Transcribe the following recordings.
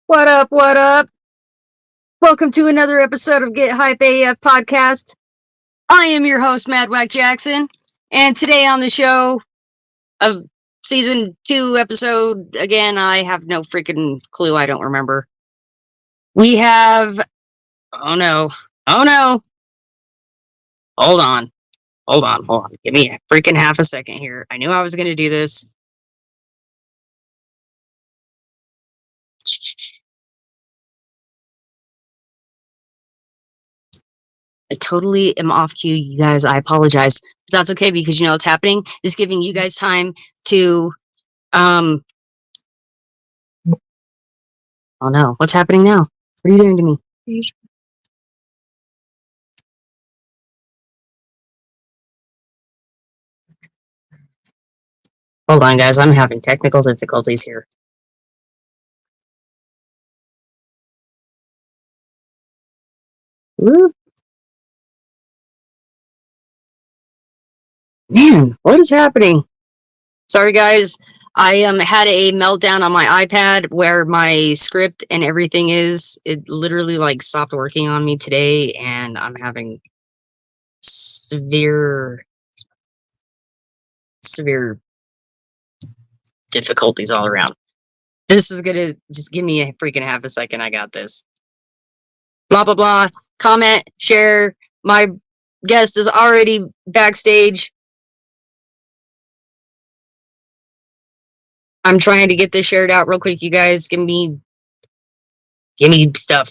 What up? What up? Welcome to another episode of Get Hype AF podcast. I am your host, Mad Whack Jackson, and today on the show of season 2 episode, again, I have no freaking clue. I don't remember. We have. Oh no. Oh no. Hold on. Hold on. Give me a freaking half a second here. I knew I was going to do this. I totally am off cue, you guys. I apologize. But that's okay because you know what's happening is giving you guys time to oh no, what's happening now? What are you doing to me? Hold on, guys. I'm having technical difficulties here. Woo. Man, what is happening? Sorry, guys. I had a meltdown on my iPad where my script and everything is. It literally like stopped working on me today, and I'm having severe difficulties all around. This is gonna just give me a freaking half a second. I got this. Blah blah blah. Comment, share. My guest is already backstage. I'm trying to get this shared out real quick, you guys. Give me stuff.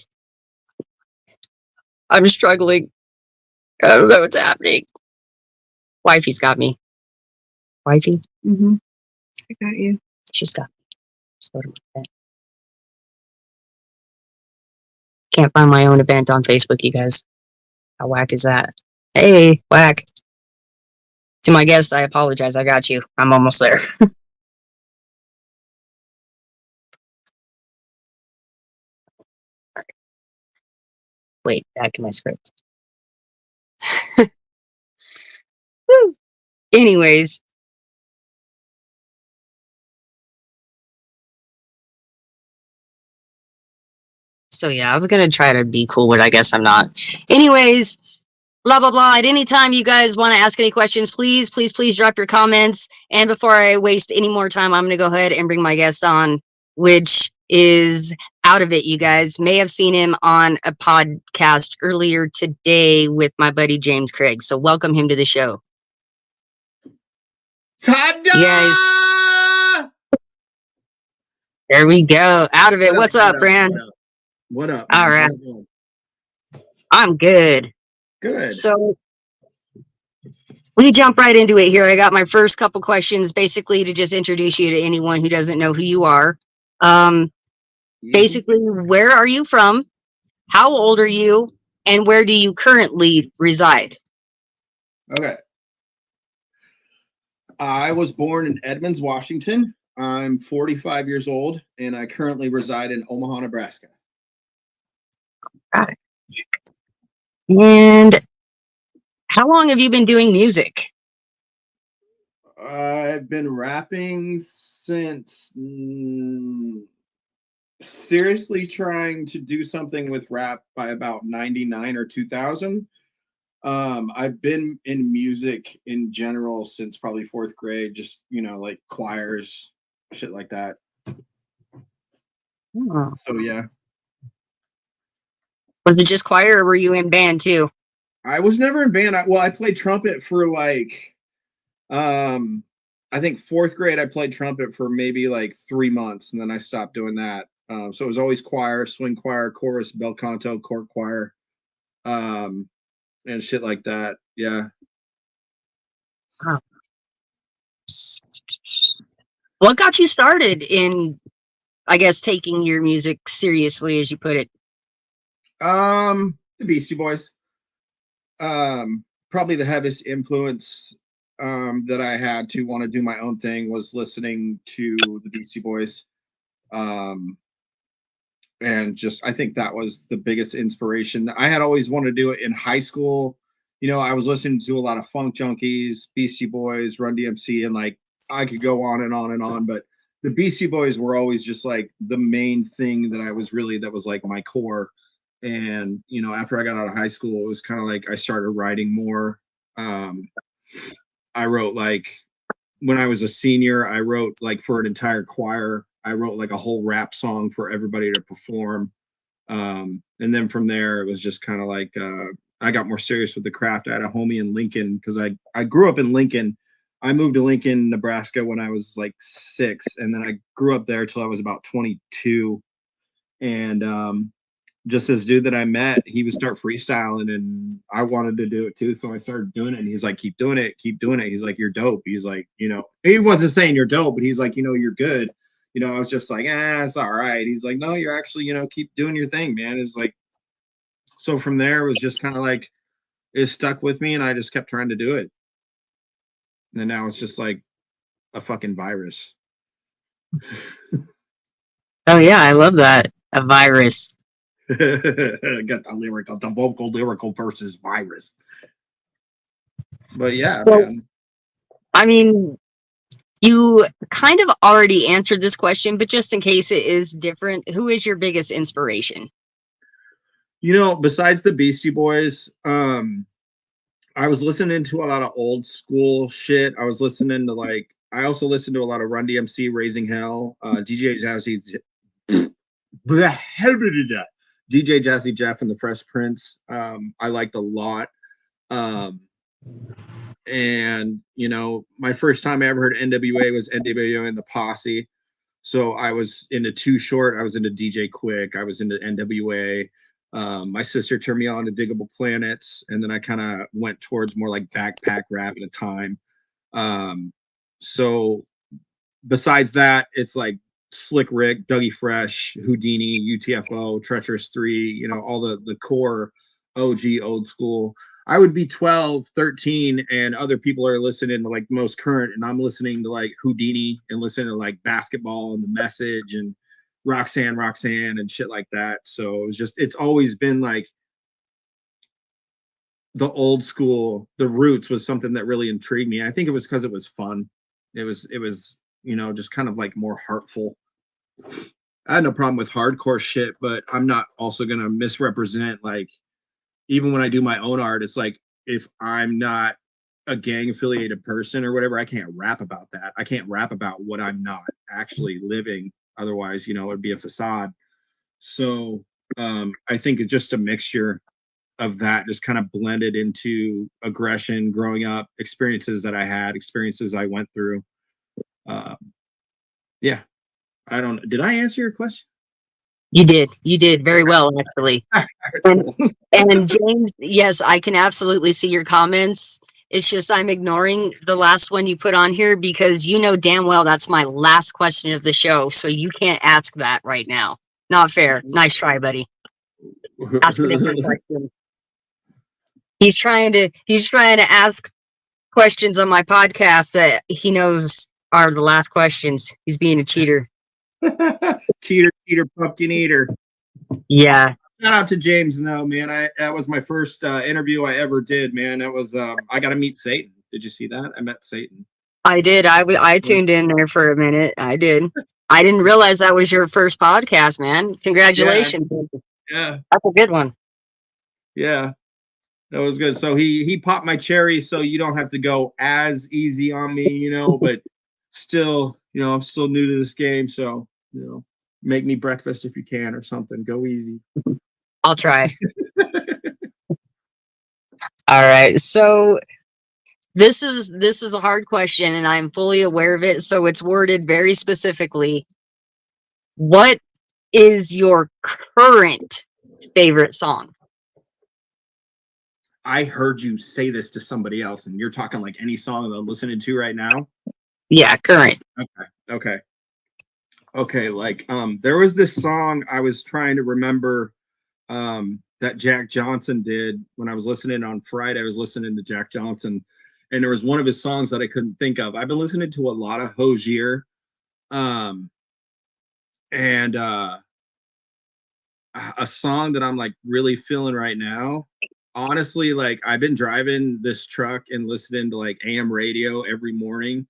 I'm struggling. I don't know what's happening. Wifey's got me. Wifey? Mm-hmm. I got you. She's got me. Just go to my event. Can't find my own event on Facebook, you guys. How whack is that? Hey, whack. To my guest, I apologize. I got you. I'm almost there. Wait, back to my script. Anyways. So yeah, I was gonna try to be cool, but I guess I'm not. Anyways, blah blah blah. At any time you guys want to ask any questions, please drop your comments. And before I waste any more time, I'm gonna go ahead and bring my guest on, which is OWDUVIT. You guys may have seen him on a podcast earlier today with my buddy James Craig. So welcome him to the show. Ta-da! You guys. There we go. OWDUVIT. What's up, Brand? What up? All right. I'm good. Good. So we jump right into it here. I got my first couple questions basically to just introduce you to anyone who doesn't know who you are. Basically, where are you from? How old are you? And where do you currently reside? Okay. I was born in Edmonds, Washington. I'm 45 years old, and I currently reside in Omaha, Nebraska. Got it. And how long have you been doing music? I've been rapping since seriously trying to do something with rap by about 99 or 2000. I've been in music in general since probably 4th grade, just, like choirs, shit like that. Oh. So, yeah. Was it just choir or were you in band too? I was never in band. I played trumpet for like, I think 4th grade, I played trumpet for maybe like 3 months, and then I stopped doing that. So it was always choir, swing choir, chorus, bel canto, court choir, and shit like that. Yeah. Wow. What got you started in, I guess, taking your music seriously, as you put it? The Beastie Boys. Probably the heaviest influence that I had to want to do my own thing was listening to the Beastie Boys. And just, I think that was the biggest inspiration. I had always wanted to do it in high school. I was listening to a lot of Funk Junkies, Beastie Boys, Run DMC, and like I could go on and on and on. But the Beastie Boys were always just like the main thing that was like my core. And, you know, after I got out of high school, it was kind of like I started writing more. I wrote like when I was a senior, I wrote like for an entire choir. I wrote like a whole rap song for everybody to perform. And then from there, it was just kind of like I got more serious with the craft. I had a homie in Lincoln because I grew up in Lincoln. I moved to Lincoln, Nebraska when I was like 6, and then I grew up there till I was about 22. And just this dude that I met, he would start freestyling, and I wanted to do it too, so I started doing it. And he's like, "Keep doing it, keep doing it." He's like, "You're dope." He's like, you know, he wasn't saying you're dope, but he's like, you know, you're good. You know, I was just like, it's all right. He's like, no, you're actually, you know, keep doing your thing, man. It's like, so from there, it was just kind of like it stuck with me, and I just kept trying to do it. And now it's just like a fucking virus. Oh yeah, I love that. A virus. Got the vocal lyrical versus virus. But yeah, So, man. I mean, you kind of already answered this question, but just in case it is different, who is your biggest inspiration? You know, besides the Beastie Boys, I was listening to a lot of old school shit. I was listening to like, I also listened to a lot of Run DMC, Raising Hell, DJ Jazzy Jeff and the Fresh Prince. I liked a lot. And you know, my first time I ever heard NWA was NWA and the Posse. So I was into Too Short, I was into DJ Quick, I was into NWA. My sister turned me on to Diggable Planets, and then I kind of went towards more like backpack rap at a time. So besides that, it's like Slick Rick, Dougie Fresh, Houdini, UTFO, Treacherous 3, you know, all the core OG old school. I would be 12, 13, and other people are listening to like most current, and I'm listening to like Houdini and listening to like Basketball and The Message and Roxanne and shit like that. So it was just, it's always been like the old school, the roots was something that really intrigued me. I think it was because it was fun. It was, you know, just kind of like more heartful. I had no problem with hardcore shit, but I'm not also going to misrepresent like, even when I do my own art, it's like if I'm not a gang affiliated person or whatever, I can't rap about that. I can't rap about what I'm not actually living. Otherwise, you know, it'd be a facade. So I think it's just a mixture of that, just kind of blended into aggression, growing up, experiences that I had, experiences I went through. Yeah, I don't. Did I answer your question? You did very well, actually. And James, yes, I can absolutely see your comments. It's just I'm ignoring the last one you put on here because you know damn well that's my last question of the show, so you can't ask that right now. Not fair. Nice try, buddy. Ask a different question. He's trying to ask questions on my podcast that he knows are the last questions. He's being a cheater. cheater, pumpkin eater. Yeah. Shout out to James. No, man, that was my first interview I ever did, man. That was I got to meet Satan. Did you see that? I met Satan. I did. I tuned in there for a minute. I did. I didn't realize that was your first podcast, man. Congratulations. Yeah. That's a good one. Yeah. That was good. So he popped my cherry, so you don't have to go as easy on me, you know, but still, you know, I'm still new to this game, so, you know, make me breakfast if you can or something. Go easy. I'll try. All right. So this is a hard question, and I'm fully aware of it, so it's worded very specifically. What is your current favorite song? I heard you say this to somebody else, and you're talking like any song that I'm listening to right now. Yeah, current. Okay. Like there was this song I was trying to remember that Jack Johnson did when I was listening on Friday. I was listening to Jack Johnson, and there was one of his songs that I couldn't think of. I've been listening to a lot of Hozier, and a song that I'm like really feeling right now. Honestly, like I've been driving this truck and listening to like AM radio every morning.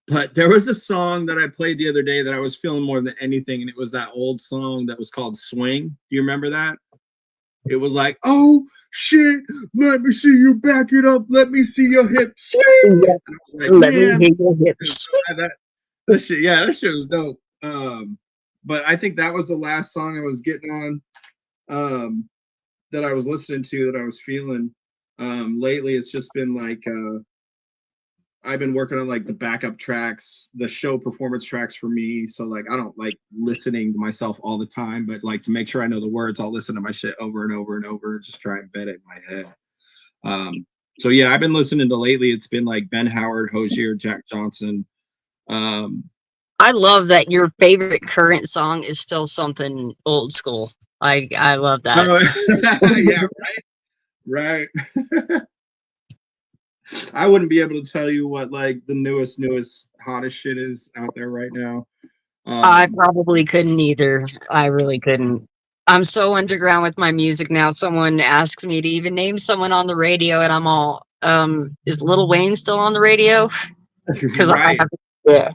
But there was a song that I played the other day that I was feeling more than anything, and it was that old song that was called Swing. Do you remember that? It was like, oh shit, let me see you back it up, let me see your hips. Swing. And I was like, Let me man, hear your hips. that shit, yeah, that shit was dope. But I think that was the last song I was getting on, that I was listening to, that I was feeling. Lately it's just been like I've been working on like the backup tracks, the show performance tracks for me. So like I don't like listening to myself all the time, but like to make sure I know the words, I'll listen to my shit over and over and over, just try and embed it in my head. So yeah, I've been listening to lately. It's been like Ben Howard, Hosier, Jack Johnson. I love that your favorite current song is still something old school. I love that. Yeah, right. I wouldn't be able to tell you what like the newest, hottest shit is out there right now. I probably couldn't either. I really couldn't. I'm so underground with my music now. Someone asks me to even name someone on the radio, and I'm all, is Lil Wayne still on the radio? Because right. Yeah.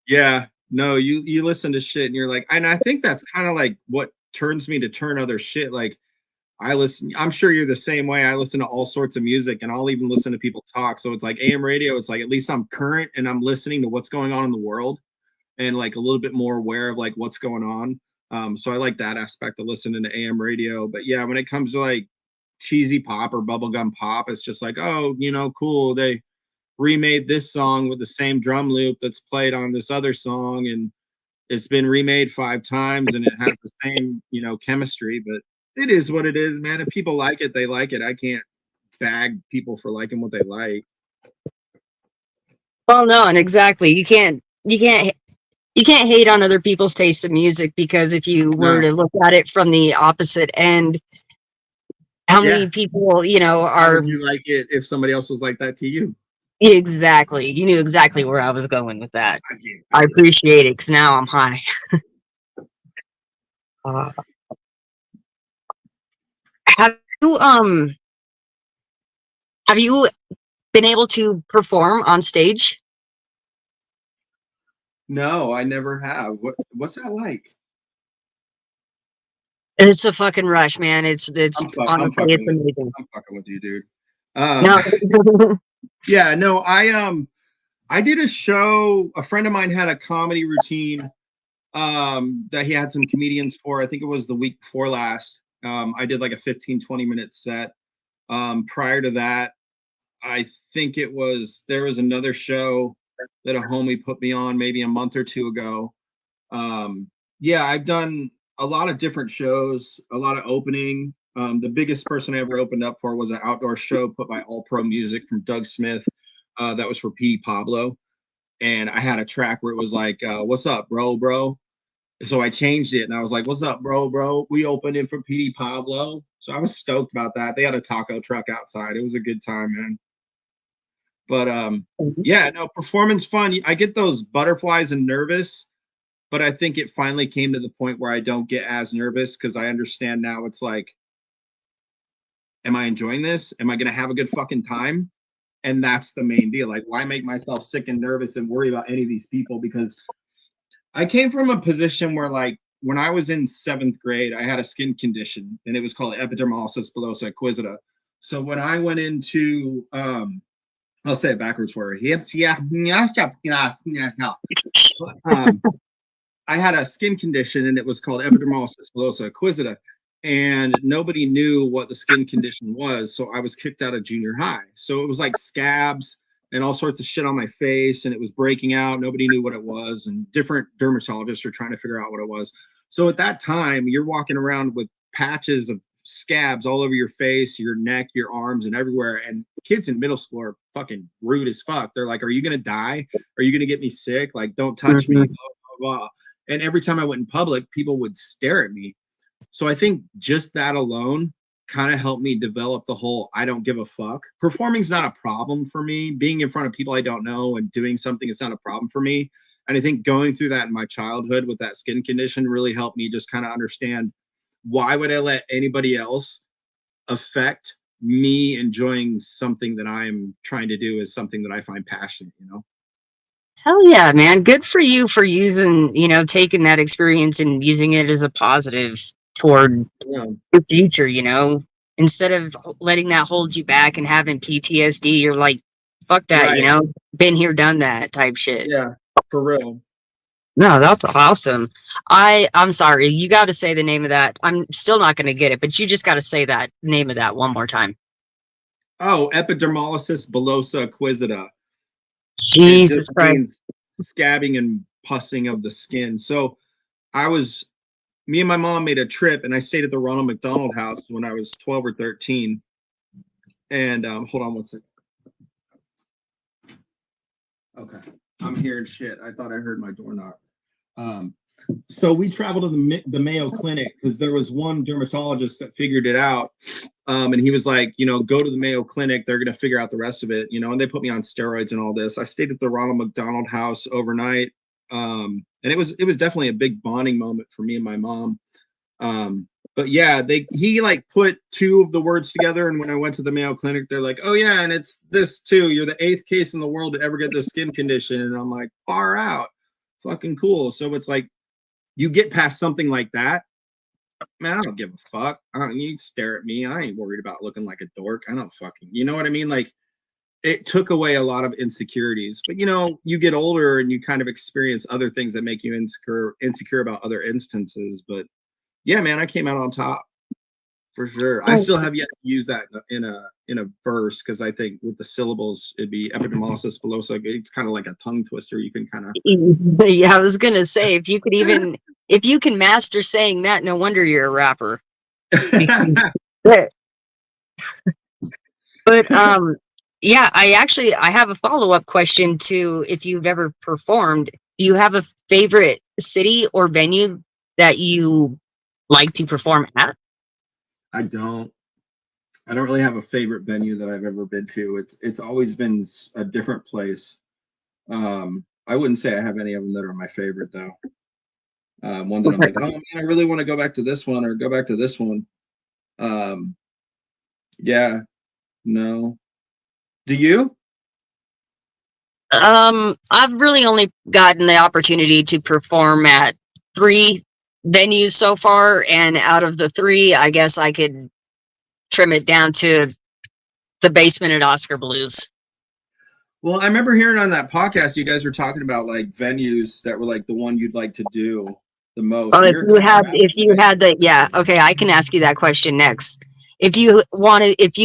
Yeah. No, you listen to shit and you're like, and I think that's kind of like what turns me to turn other shit. Like I'm sure you're the same way. I listen to all sorts of music and I'll even listen to people talk. So it's like AM radio, it's like at least I'm current and I'm listening to what's going on in the world and like a little bit more aware of like what's going on. So I like that aspect of listening to AM radio. But yeah, when it comes to like cheesy pop or bubblegum pop, it's just like, oh, cool. They remade this song with the same drum loop that's played on this other song, and it's been remade 5 times and it has the same, chemistry, but it is what it is, man. If people like it, they like it. I can't bag people for liking what they like. Well, no, and exactly. You can't hate on other people's taste of music, because if you were No. to look at it from the opposite end, how many people, How are would you like it if somebody else was like that to you? exactly. You knew exactly where I was going with that. I get. I appreciate it, because now I'm high. Uh, have you have you been able to perform on stage? No, I never have. What's that like? It's a fucking rush, man. It's honestly, it's amazing. I'm fucking with you, dude. No. Yeah, no, I did a show. A friend of mine had a comedy routine that he had some comedians for. I think it was the week before last. I did like a 15-20 minute set. Prior to that, I think there was another show that a homie put me on maybe a month or two ago. Yeah, I've done a lot of different shows, a lot of opening. The biggest person I ever opened up for was an outdoor show put by All Pro Music from Doug Smith. That was for P. Pablo. And I had a track where it was like, what's up, bro? So I changed it and I was like, what's up, bro? We opened it for P. Pablo. So I was stoked about that. They had a taco truck outside. It was a good time, man. But yeah, no, performance fun. I get those butterflies and nervous, but I think it finally came to the point where I don't get as nervous because I understand now it's like, am I enjoying this? Am I going to have a good fucking time? And that's the main deal. Like, why make myself sick and nervous and worry about any of these people? Because I came from a position where, like, when I was in 7th grade, I had a skin condition and it was called epidermolysis bullosa acquisita. So when I went into, I'll say it backwards for her. I had a skin condition and it was called epidermolysis bullosa acquisita. And nobody knew what the skin condition was. So I was kicked out of junior high. So it was like scabs and all sorts of shit on my face and it was breaking out. Nobody knew what it was. And different dermatologists are trying to figure out what it was. So at that time, you're walking around with patches of scabs all over your face, your neck, your arms, and everywhere. And kids in middle school are fucking rude as fuck. They're like, are you going to die? Are you going to get me sick? Like, don't touch me. Blah, blah, blah. And every time I went in public, people would stare at me. So I think just that alone kind of helped me develop the whole I don't give a fuck. Performing's not a problem for me. Being in front of people I don't know and doing something is not a problem for me. And I think going through that in my childhood with that skin condition really helped me just kind of understand why would I let anybody else affect me enjoying something that I'm trying to do as something that I find passionate, Hell yeah, man. Good for you for using, taking that experience and using it as a positive toward Yeah. your future, Instead of letting that hold you back and having PTSD, you're like, fuck that, Right. Been here, done that type shit. Yeah, for real. No, that's awesome. I'm sorry, you got to say the name of that. I'm still not going to get it, but you just got to say that name of that one more time. Oh, epidermolysis bullosa acquisita. It Jesus just Christ. means scabbing and pussing of the skin. So me and my mom made a trip, and I stayed at the Ronald McDonald House when I was 12 or 13. And hold on one second. Okay, I'm hearing shit. I thought I heard my door knock. So we traveled to the Mayo Clinic because there was one dermatologist that figured it out. And he was like, go to the Mayo Clinic. They're going to figure out the rest of it, and they put me on steroids and all this. I stayed at the Ronald McDonald House overnight. And it was definitely a big bonding moment for me and my mom. But yeah, he like put two of the words together. And when I went to the Mayo Clinic, they're like, oh yeah, and it's this too. You're the 8th case in the world to ever get this skin condition. And I'm like, far out. Fucking cool. So it's like, you get past something like that, man, I don't give a fuck. You stare at me. I ain't worried about looking like a dork. I don't fucking, you know what I mean? Like, it took away a lot of insecurities. But, you get older and you kind of experience other things that make you insecure about other instances. But, yeah, man, I came out on top. For sure. I still have yet to use that in a verse because I think with the syllables, it'd be epidermolysis bullosa. It's kind of like a tongue twister. You can kind of. Yeah, I was going to say, if you can master saying that, no wonder you're a rapper. But yeah, I have a follow-up question to if you've ever performed. Do you have a favorite city or venue that you like to perform at? I don't really have a favorite venue that I've ever been to. It's always been a different place. I wouldn't say I have any of them that are my favorite though. One that I'm like, oh man, I really want to go back to this one or go back to this one. Yeah, no. Do you? I've really only gotten the opportunity to perform at 3 venues so far, and out of the 3, I guess I could trim it down to the basement at Oscar Blues. Well, I remember hearing on that podcast you guys were talking about like venues that were like the one you'd like to do the most. Oh, if you had the, yeah, okay, I can ask you that question next. If you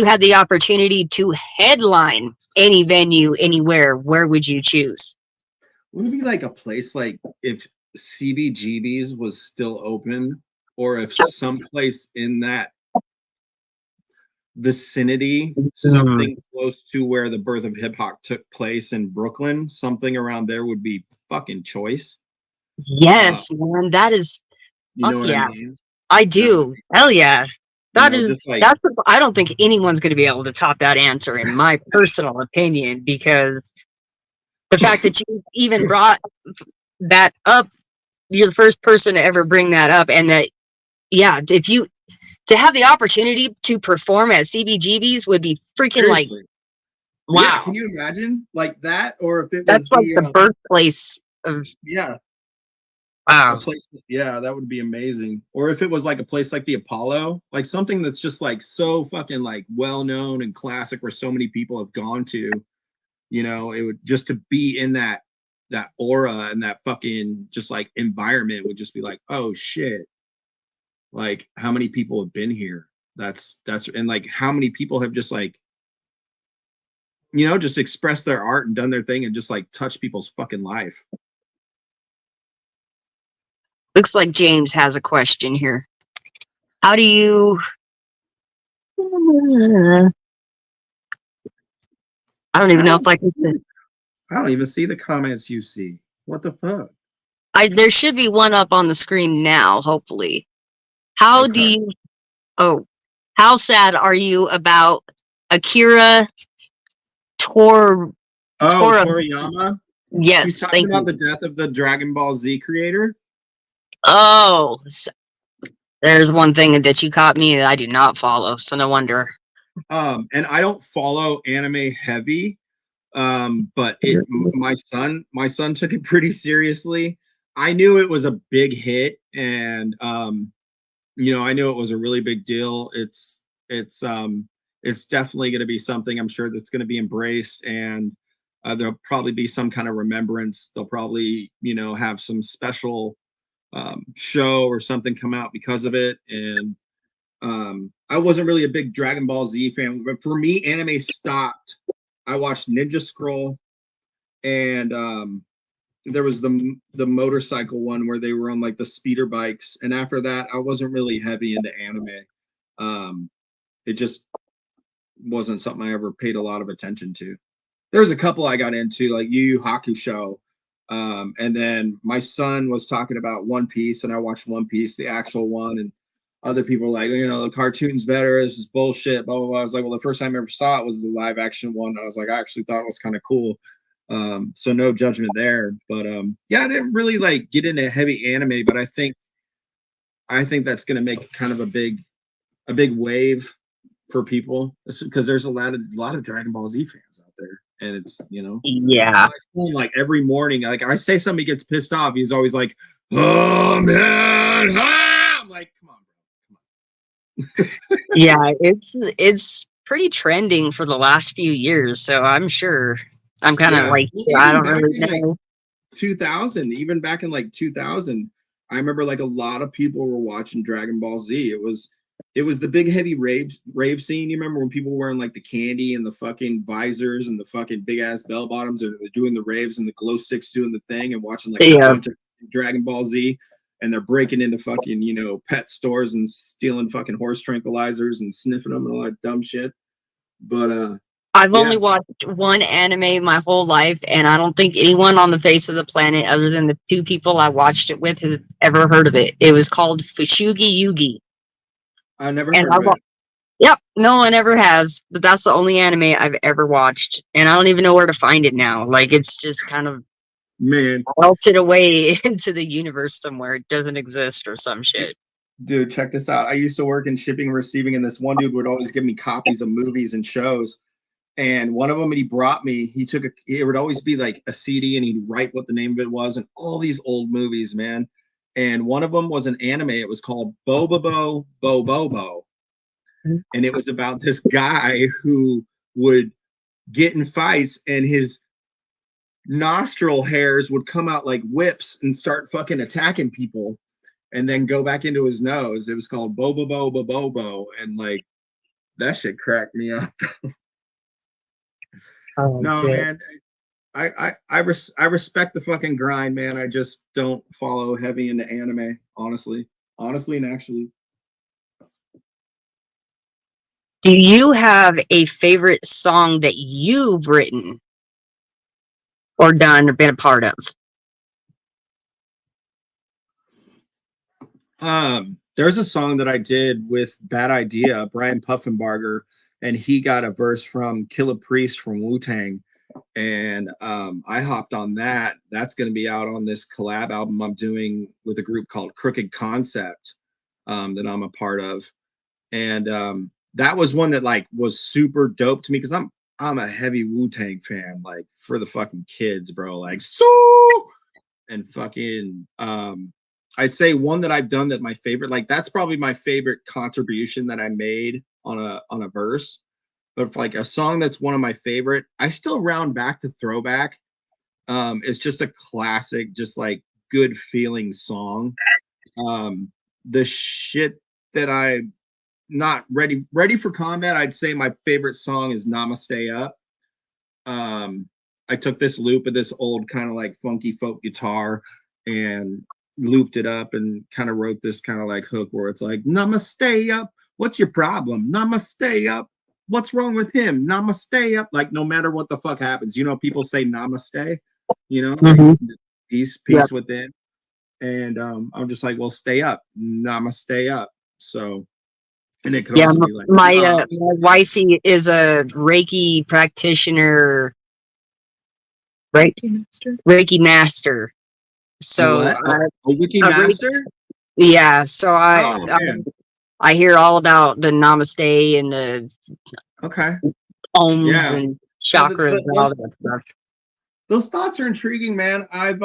had the opportunity to headline any venue anywhere, where would you choose? Would it be like a place like if CBGB's was still open, or if someplace in that vicinity, something close to where the birth of hip hop took place in Brooklyn, something around there would be fucking choice. Yes, man, that is. You know what I mean? I do. Hell yeah. That is like, I don't think anyone's going to be able to top that answer, in my personal opinion, because the fact that you even brought that up, you're the first person to ever bring that up, and that, yeah, to have the opportunity to perform at CBGB's would be freaking seriously. Like, wow. Yeah, can you imagine like that? Or if it was like the birthplace of, yeah. Wow. Place, yeah, that would be amazing. Or if it was like a place like the Apollo, like something that's just like so fucking like well known and classic where so many people have gone to, it would just to be in that aura and that fucking just like environment would just be like, oh shit. Like how many people have been here? That's and like how many people have just like, just expressed their art and done their thing and just like touched people's fucking life. Looks like James has a question here. How do you... I don't even know if I can say. I don't even see the comments you see. What the fuck? There should be one up on the screen now, hopefully. How do you... Oh, how sad are you about Akira Toriyama? Yes, thank you. About the death of the Dragon Ball Z creator? Oh, there's one thing that you caught me that I do not follow, so no wonder. And I don't follow anime heavy, But my son took it pretty seriously. I knew it was a big hit, and I knew it was a really big deal. It's definitely going to be something I'm sure that's going to be embraced, and there'll probably be some kind of remembrance. They'll probably have some special show or something come out because of it. And I wasn't really a big Dragon Ball Z fan, but for me, anime stopped. I watched Ninja Scroll, and there was the motorcycle one where they were on like the speeder bikes, and after that I wasn't really heavy into anime. It just wasn't something I ever paid a lot of attention to. There's a couple I got into, like Yu Yu Hakusho, and then my son was talking about One Piece, and I watched One Piece, the actual one, and other people were like, the cartoon's better, this is bullshit, blah blah blah. I was like, well, the first time I ever saw it was the live action one. I was like, I actually thought it was kind of cool. So no judgment there, but yeah, I didn't really like get into heavy anime, but I think that's going to make kind of a big wave for people, because there's a lot of Dragon Ball Z fans out there, and it's Yeah. like every morning, like I say somebody gets pissed off, he's always like, oh man, I'm like, come on, bro. Yeah, it's pretty trending for the last few years, so I'm sure I'm kind of like, I don't really know. 2000, even back in like 2000, I remember like a lot of people were watching Dragon Ball Z. It was the big heavy rave scene. You remember when people were wearing like the candy and the fucking visors and the fucking big ass bell bottoms, and they're doing the raves and the glow sticks doing the thing and watching like a bunch of Dragon Ball Z, and they're breaking into fucking pet stores and stealing fucking horse tranquilizers and sniffing them and all that dumb shit. But I've only watched one anime my whole life, and I don't think anyone on the face of the planet, other than the two people I watched it with, has ever heard of it. It was called Fushigi Yugi. I never heard of it. Yep, no one ever has, but that's the only anime I've ever watched, and I don't even know where to find it now. Like, it's just kind of melted away into the universe somewhere. It doesn't exist or some shit. Dude, check this out. I used to work in shipping and receiving, and this one dude would always give me copies of movies and shows. And one of them that he brought me, it would always be like a CD, and he'd write what the name of it was, and all these old movies, man. And one of them was an anime. It was called Bobobo Bobobo. And it was about this guy who would get in fights, and his nostril hairs would come out like whips and start fucking attacking people, and then go back into his nose. It was called Bobobo Bobobo, and like that shit cracked me up. No, man, I respect the fucking grind, man. I just don't follow heavy into anime, honestly and actually. Do you have a favorite song that you've written or done or been a part of? There's a song that I did with Bad Idea, Brian Puffenbarger, and he got a verse from Killa Priest from Wu-Tang, and I hopped on that. That's going to be out on this collab album I'm doing with a group called Crooked Concept, that I'm a part of. And that was one that like was super dope to me, because I'm a heavy Wu-Tang fan, like for the fucking kids, bro. Like, so, and fucking I'd say one that I've done that my favorite, like that's probably my favorite contribution that I made on a verse. But like a song that's one of my favorite, I still round back to Throwback. It's just a classic, just like good feeling song. The shit that I not ready for combat, I'd say my favorite song is Namaste Up. I took this loop of this old kind of like funky folk guitar and looped it up and kind of wrote this kind of like hook where it's like, Namaste up, what's your problem? Namaste up, what's wrong with him? Namaste up. Like, no matter what the fuck happens, people say namaste, like, peace within. And I'm just like, well, stay up, namaste up. So, and it could also be like, my wifey is a Reiki practitioner, Reiki master. So a Reiki master? Yeah, so I hear all about the namaste and the okay ohms and chakras and all that stuff. Those thoughts are intriguing, man. I've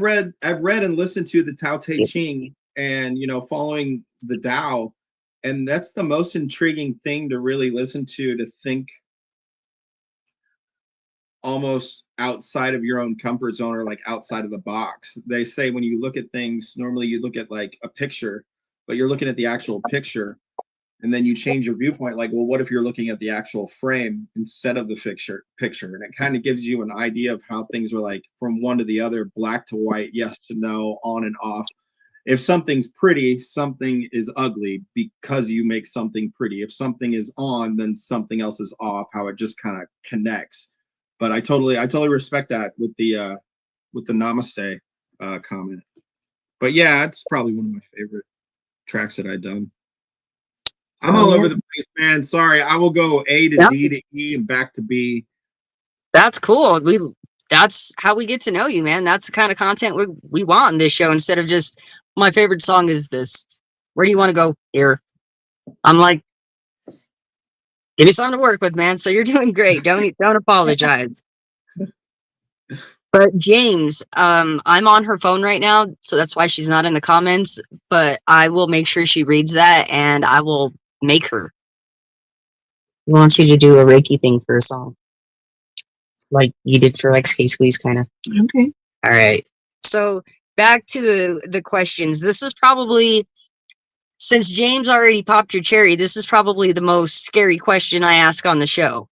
read and listened to the Tao Te Ching, and following the Tao, and that's the most intriguing thing to really listen to think almost outside of your own comfort zone, or like outside of the box. They say when you look at things, normally you look at like a picture, but you're looking at the actual picture, and then you change your viewpoint. Like, well, what if you're looking at the actual frame instead of the picture? And it kind of gives you an idea of how things are, like from one to the other, black to white, yes to no, on and off. If something's pretty, something is ugly because you make something pretty. If something is on, then something else is off. How it just kind of connects. But I totally respect that with the Namaste comment. But yeah, it's probably one of my favorite tracks that I've done. I'm all over the place, man. Sorry, I will go A to D to E and back to B. That's cool. That's how we get to know you, man. That's the kind of content we want in this show, instead of just my favorite song is this. Where do you want to go here? I'm like, give me something to work with, man. So you're doing great. Don't apologize. But James, I'm on her phone right now, so that's why she's not in the comments. But I will make sure she reads that, and I will make her. I want you to do a Reiki thing for a song, like you did for like Skate Squeeze, kind of. Okay. All right. So back to the questions. This is probably, since James already popped your cherry, this is probably the most scary question I ask on the show.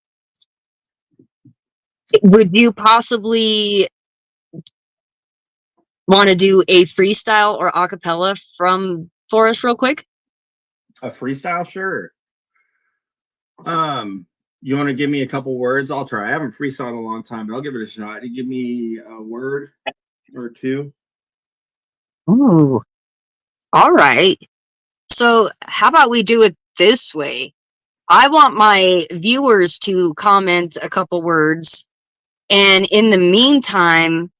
Would you possibly want to do a freestyle or a cappella for us real quick? A freestyle, sure. You want to give me a couple words? I'll try. I haven't freestyled in a long time, but I'll give it a shot. You give me a word or two. Ooh. All right. So how about we do it this way? I want my viewers to comment a couple words, and in the meantime,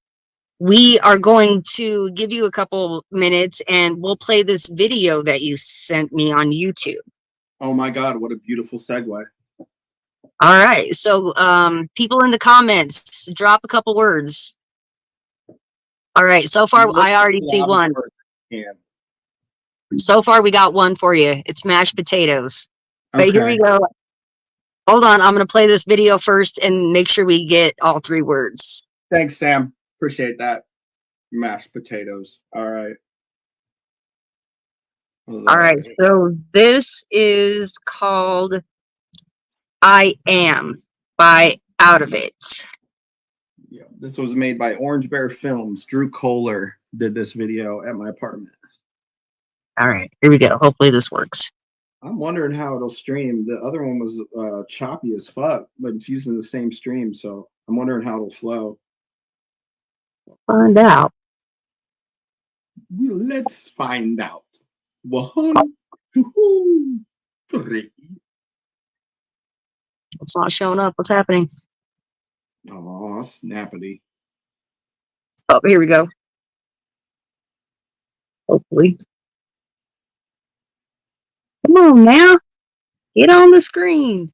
we are going to give you a couple minutes and we'll play this video that you sent me on YouTube. Oh my God, what a beautiful segue. All right. So people in the comments, drop a couple words. All right. So far, I already see one. So far, we got one for you. It's mashed potatoes. But here we go. Hold on. I'm going to play this video first and make sure we get all three words. Thanks, Sam. Appreciate that. Mashed potatoes. All right. All right. So this is called I Am by OWDUVIT. Yeah, this was made by Orange Bear Films. Drew Kohler did this video at my apartment. All right. Here we go. Hopefully this works. I'm wondering how it'll stream. The other one was choppy as fuck, but it's using the same stream, so I'm wondering how it'll flow. Find out. Let's find out. 1, 2, 3. It's not showing up. What's happening? Oh, snappity. Oh, here we go. Hopefully. Come on now. Get on the screen.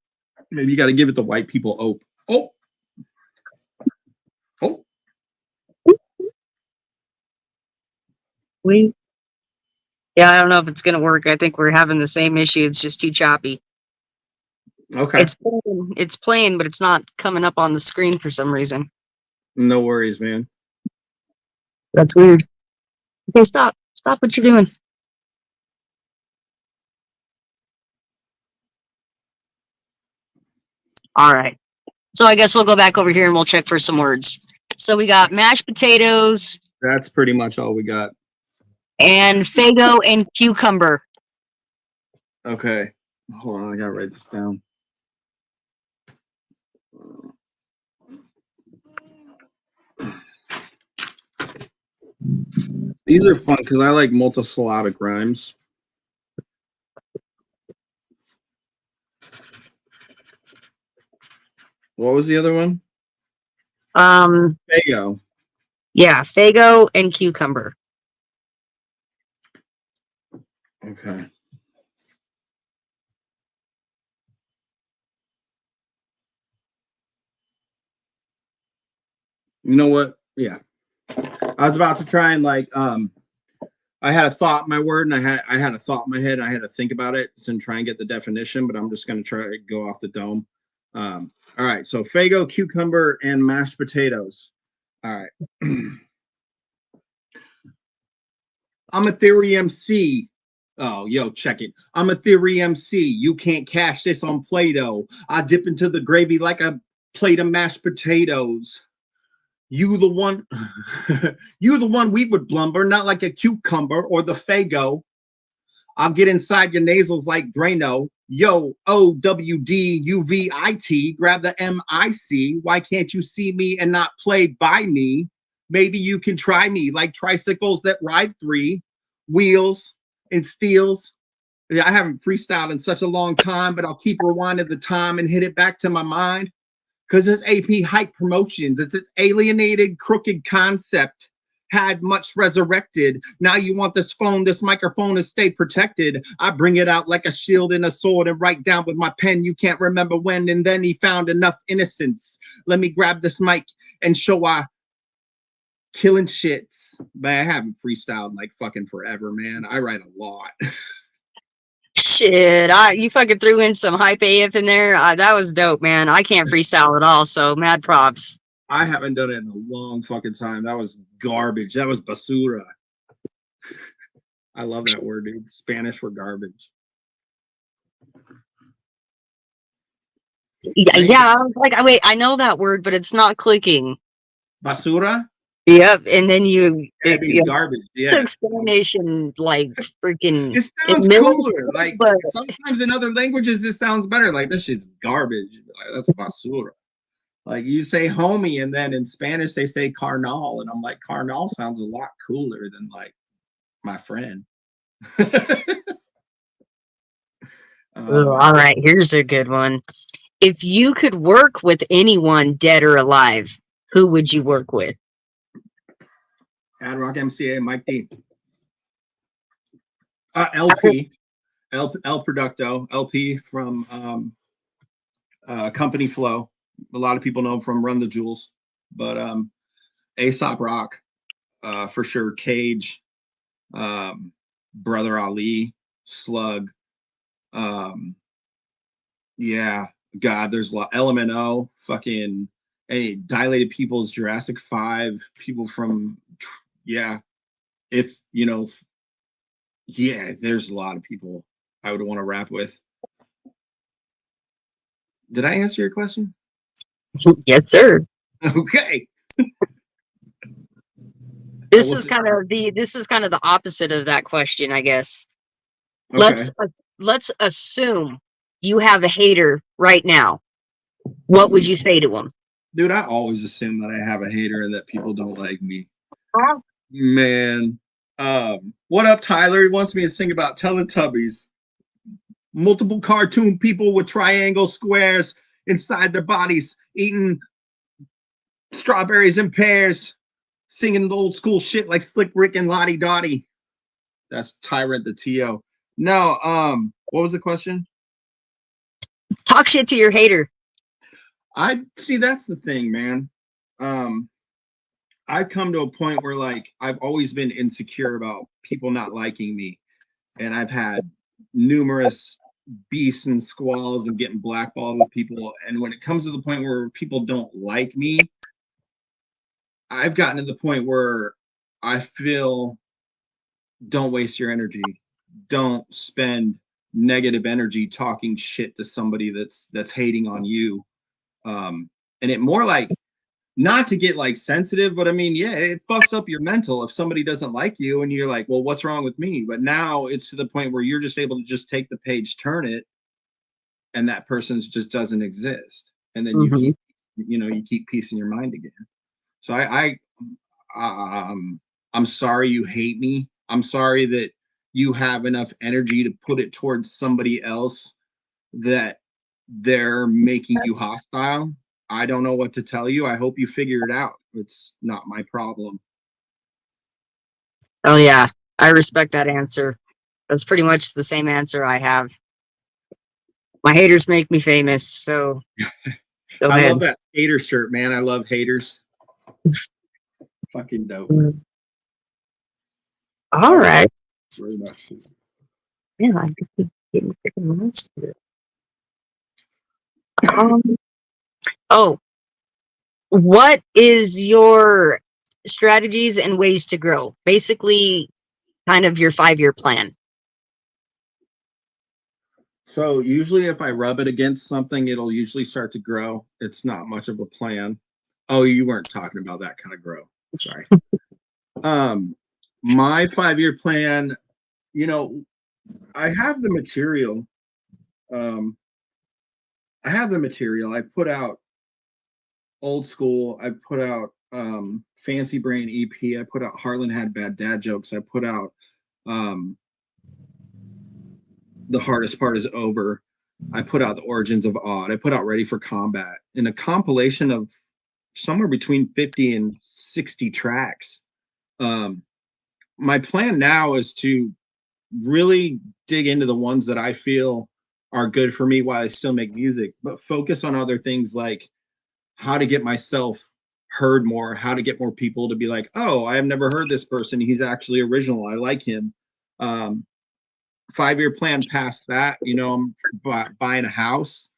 Maybe you got to give it the white people hope. Oh. Oh. Yeah, I don't know if it's going to work. I think we're having the same issue. It's just too choppy. Okay. It's playing, but it's not coming up on the screen for some reason. No worries, man. That's weird. Okay, stop. Stop what you're doing. All right. So I guess we'll go back over here and we'll check for some words. So we got mashed potatoes. That's pretty much all we got. And Fago and cucumber. Okay. Hold on, I gotta write this down. These are fun because I like multisyllabic rhymes. What was the other one? Fago. Yeah, Fago and cucumber. Okay. You know what? Yeah. I was about to try and I had a thought in my word, and I had a thought in my head. And I had to think about it and try and get the definition, but I'm just going to try to go off the dome. All right. So Fago, cucumber, and mashed potatoes. All right. I'm a Theory MC. Oh, yo, check it. I'm a Theory MC. You can't cash this on Play-Doh. I dip into the gravy like a plate of mashed potatoes. You the one, you the one we would blumber, not like a cucumber or the Fago. I'll get inside your nasals like Drano. Yo, OWDUVIT, grab the MIC. Why can't you see me and not play by me? Maybe you can try me like tricycles that ride 3 wheels and steels. Yeah, I haven't freestyled in such a long time, but I'll keep rewinding the time and hit it back to my mind. Because it's AP Hype Promotions. It's its alienated, crooked concept. Had much resurrected. Now you want this phone, this microphone to stay protected. I bring it out like a shield and a sword and write down with my pen. You can't remember when. And then he found enough innocence. Let me grab this mic and show I killing shits. Man, I haven't freestyled in like fucking forever, man. I write a lot. Shit, you fucking threw in some hype AF in there. That was dope, man. I can't freestyle at all, so mad props. I haven't done it in a long fucking time. That was garbage. That was basura. I love that word, dude. Spanish for garbage. Yeah. I was like, wait, I know that word, but it's not clicking. Basura? Yep, and then you garbage. Yeah. It's explanation like freaking. It sounds cooler. Like sometimes in other languages, this sounds better. Like this shit's garbage. Like, that's basura. Like you say homie, and then in Spanish they say carnal, and I'm like, carnal sounds a lot cooler than like my friend. All right, here's a good one. If you could work with anyone, dead or alive, who would you work with? Ad Rock MCA, Mike D. LP, El Producto, LP from Company Flow. A lot of people know him from Run the Jewels, but Aesop Rock, for sure. Cage, Brother Ali, Slug. Yeah, God, there's a lot. LMNO, fucking Dilated Peoples, Jurassic 5, people from, yeah. If, you know, yeah, there's a lot of people I would want to rap with. Did I answer your question? Yes, sir. Okay. This is kind of the opposite of that question, I guess. Okay. Let's assume you have a hater right now. What would you say to him? Dude, I always assume that I have a hater and that people don't like me. Man. What up, Tyler? He wants me to sing about Teletubbies. Multiple cartoon people with triangle squares inside their bodies, eating strawberries and pears, singing the old school shit like Slick Rick and Lottie Dottie. That's Tyrant the T.O. No, what was the question? Talk shit to your hater. I see, that's the thing, man. I've come to a point where like I've always been insecure about people not liking me, and I've had numerous beefs and squalls and getting blackballed with people. And when it comes to the point where people don't like me, I've gotten to the point where I feel, don't waste your energy. Don't spend negative energy talking shit to somebody that's hating on you. And it more like, not to get like sensitive, but I mean, yeah, it fucks up your mental if somebody doesn't like you and you're like, well, what's wrong with me? But now it's to the point where you're just able to just take the page, turn it, and that person just doesn't exist. And then you keep peace in your mind again. So I'm sorry you hate me. I'm sorry that you have enough energy to put it towards somebody else that they're making you hostile. I don't know what to tell you. I hope you figure it out. It's not my problem. Oh, yeah. I respect that answer. That's pretty much the same answer I have. My haters make me famous, so I love that hater shirt, man. I love haters. Fucking dope. All right. Very much so. Yeah, I could keep getting freaking lost here. Oh, what is your strategies and ways to grow? Basically, kind of your 5-year plan. So usually if I rub it against something, it'll usually start to grow. It's not much of a plan. Oh, you weren't talking about that kind of grow. Sorry. My 5-year plan, you know, I have the material. I put out Old School. I put out Fancy Brain EP. I put out Harlan Had Bad Dad Jokes. I put out The Hardest Part Is Over. I put out The Origins of Odd. I put out Ready for Combat in a compilation of somewhere between 50 and 60 tracks. My plan now is to really dig into the ones that I feel are good for me while I still make music, but focus on other things like how to get myself heard more, how to get more people to be like, oh, I have never heard this person. He's actually original. I like him. 5-year plan past that, you know, I'm buying a house.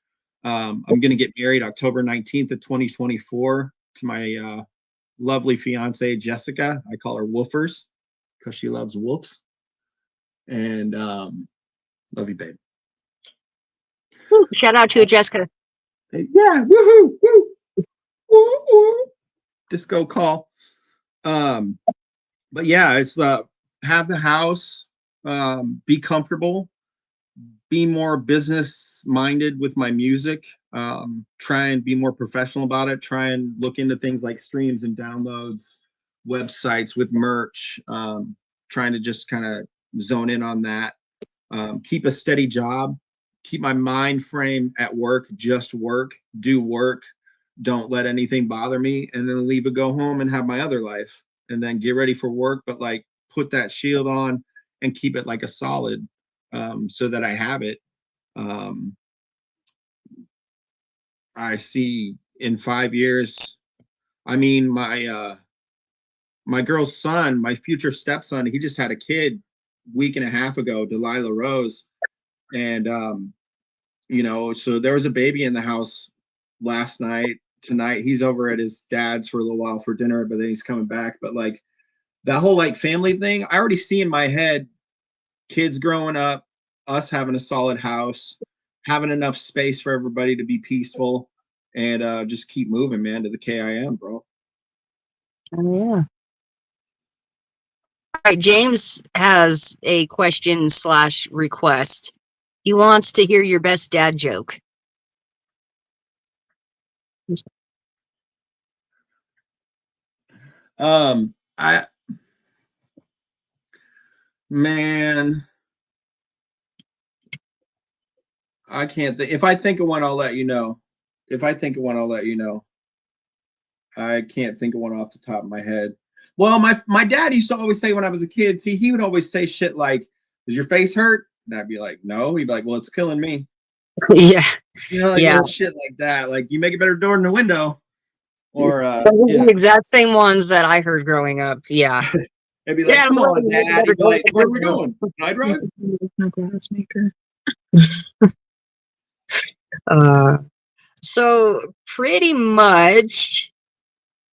I'm going to get married October 19th of 2024 to my lovely fiance, Jessica. I call her Woofers because she loves wolves. And love you, babe. Woo, shout out to Jessica. Yeah, woohoo, woo, woo, woo. Disco call. But yeah, it's have the house, be comfortable, be more business minded with my music, try and be more professional about it, try and look into things like streams and downloads, websites with merch, trying to just kind of zone in on that, keep a steady job, keep my mind frame at work, just work, do work, don't let anything bother me, and then leave and go home and have my other life, and then get ready for work, but like put that shield on and keep it like a solid, so that I have it. I see in 5 years, I mean, my girl's son, my future stepson, he just had a kid week and a half ago, Delilah Rose. And you know, so there was a baby in the house last night. Tonight he's over at his dad's for a little while for dinner, but then he's coming back. But like that whole like family thing, I already see in my head kids growing up, us having a solid house, having enough space for everybody to be peaceful, and just keep moving, man, to the KIM, bro. Oh, yeah. All right, James has a question / request. He wants to hear your best dad joke. I man, I can't think. If I think of one, I'll let you know. If I think of one, I'll let you know. I can't think of one off the top of my head. Well, my dad used to always say when I was a kid, see, he would always say shit like, "Does your face hurt?" And I'd be like, "No." He'd be like, "Well, it's killing me." Yeah. You know, like Yeah. little shit like that. Like, you make a better door than a window. Or The exact same ones that I heard growing up. Yeah. I'd be like, Yeah, "Come well, on, Dad." He'd be like, "Where are we going? Can I drive?" No glass maker. So pretty much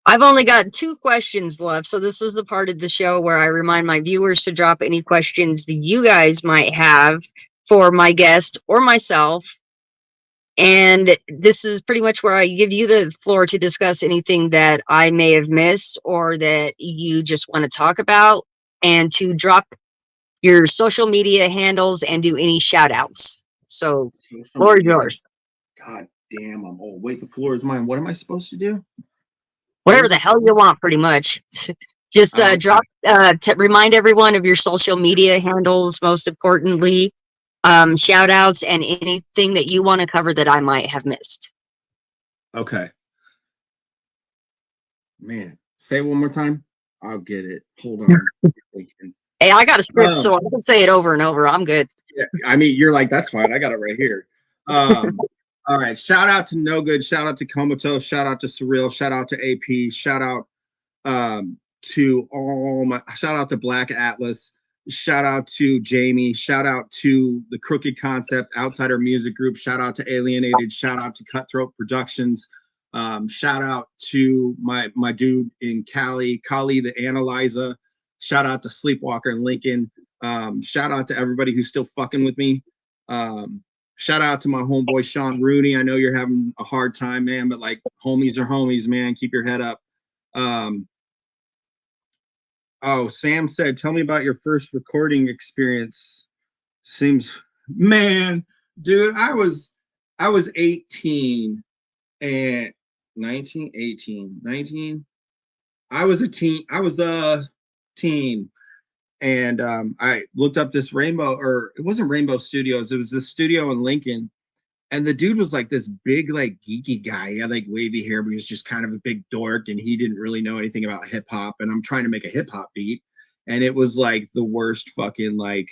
I've only got 2 questions left. So this is the part of the show where I remind my viewers to drop any questions that you guys might have for my guest or myself. And this is pretty much where I give you the floor to discuss anything that I may have missed or that you just want to talk about, and to drop your social media handles and do any shout outs. So, floor is yours. God damn, I'm old. Wait, the floor is mine. What am I supposed to do? Whatever the hell you want, pretty much. Just drop, to remind everyone of your social media handles, most importantly, shout outs, and anything that you want to cover that I might have missed. Okay. Man, say it one more time. I'll get it. Hold on. Hey, I got a script, so I can say it over and over. I'm good. Yeah, I mean, you're like, that's fine. I got it right here. All right. Shout out to No Good. Shout out to Comatose. Shout out to Surreal. Shout out to AP. Shout out To all my shout out to Black Atlas, shout out to Jamie, shout out to the Crooked Concept Outsider Music Group, shout out to Alienated, shout out to Cutthroat Productions, shout out to my dude in Kali the Analyzer, shout out to Sleepwalker and Lincoln, shout out to everybody who's still fucking with me. Shout out to my homeboy Sean Rooney. I know you're having a hard time, man, but like homies are homies, man. Keep your head up. Oh, Sam said, tell me about your first recording experience. Seems, man, dude, I was 18 and 19, 18, 19. I was a teen. And I looked up this Rainbow, or it wasn't Rainbow Studios. It was this studio in Lincoln. And the dude was like this big, like geeky guy. He had like wavy hair, but he was just kind of a big dork, and he didn't really know anything about hip hop. And I'm trying to make a hip hop beat, and it was like the worst fucking like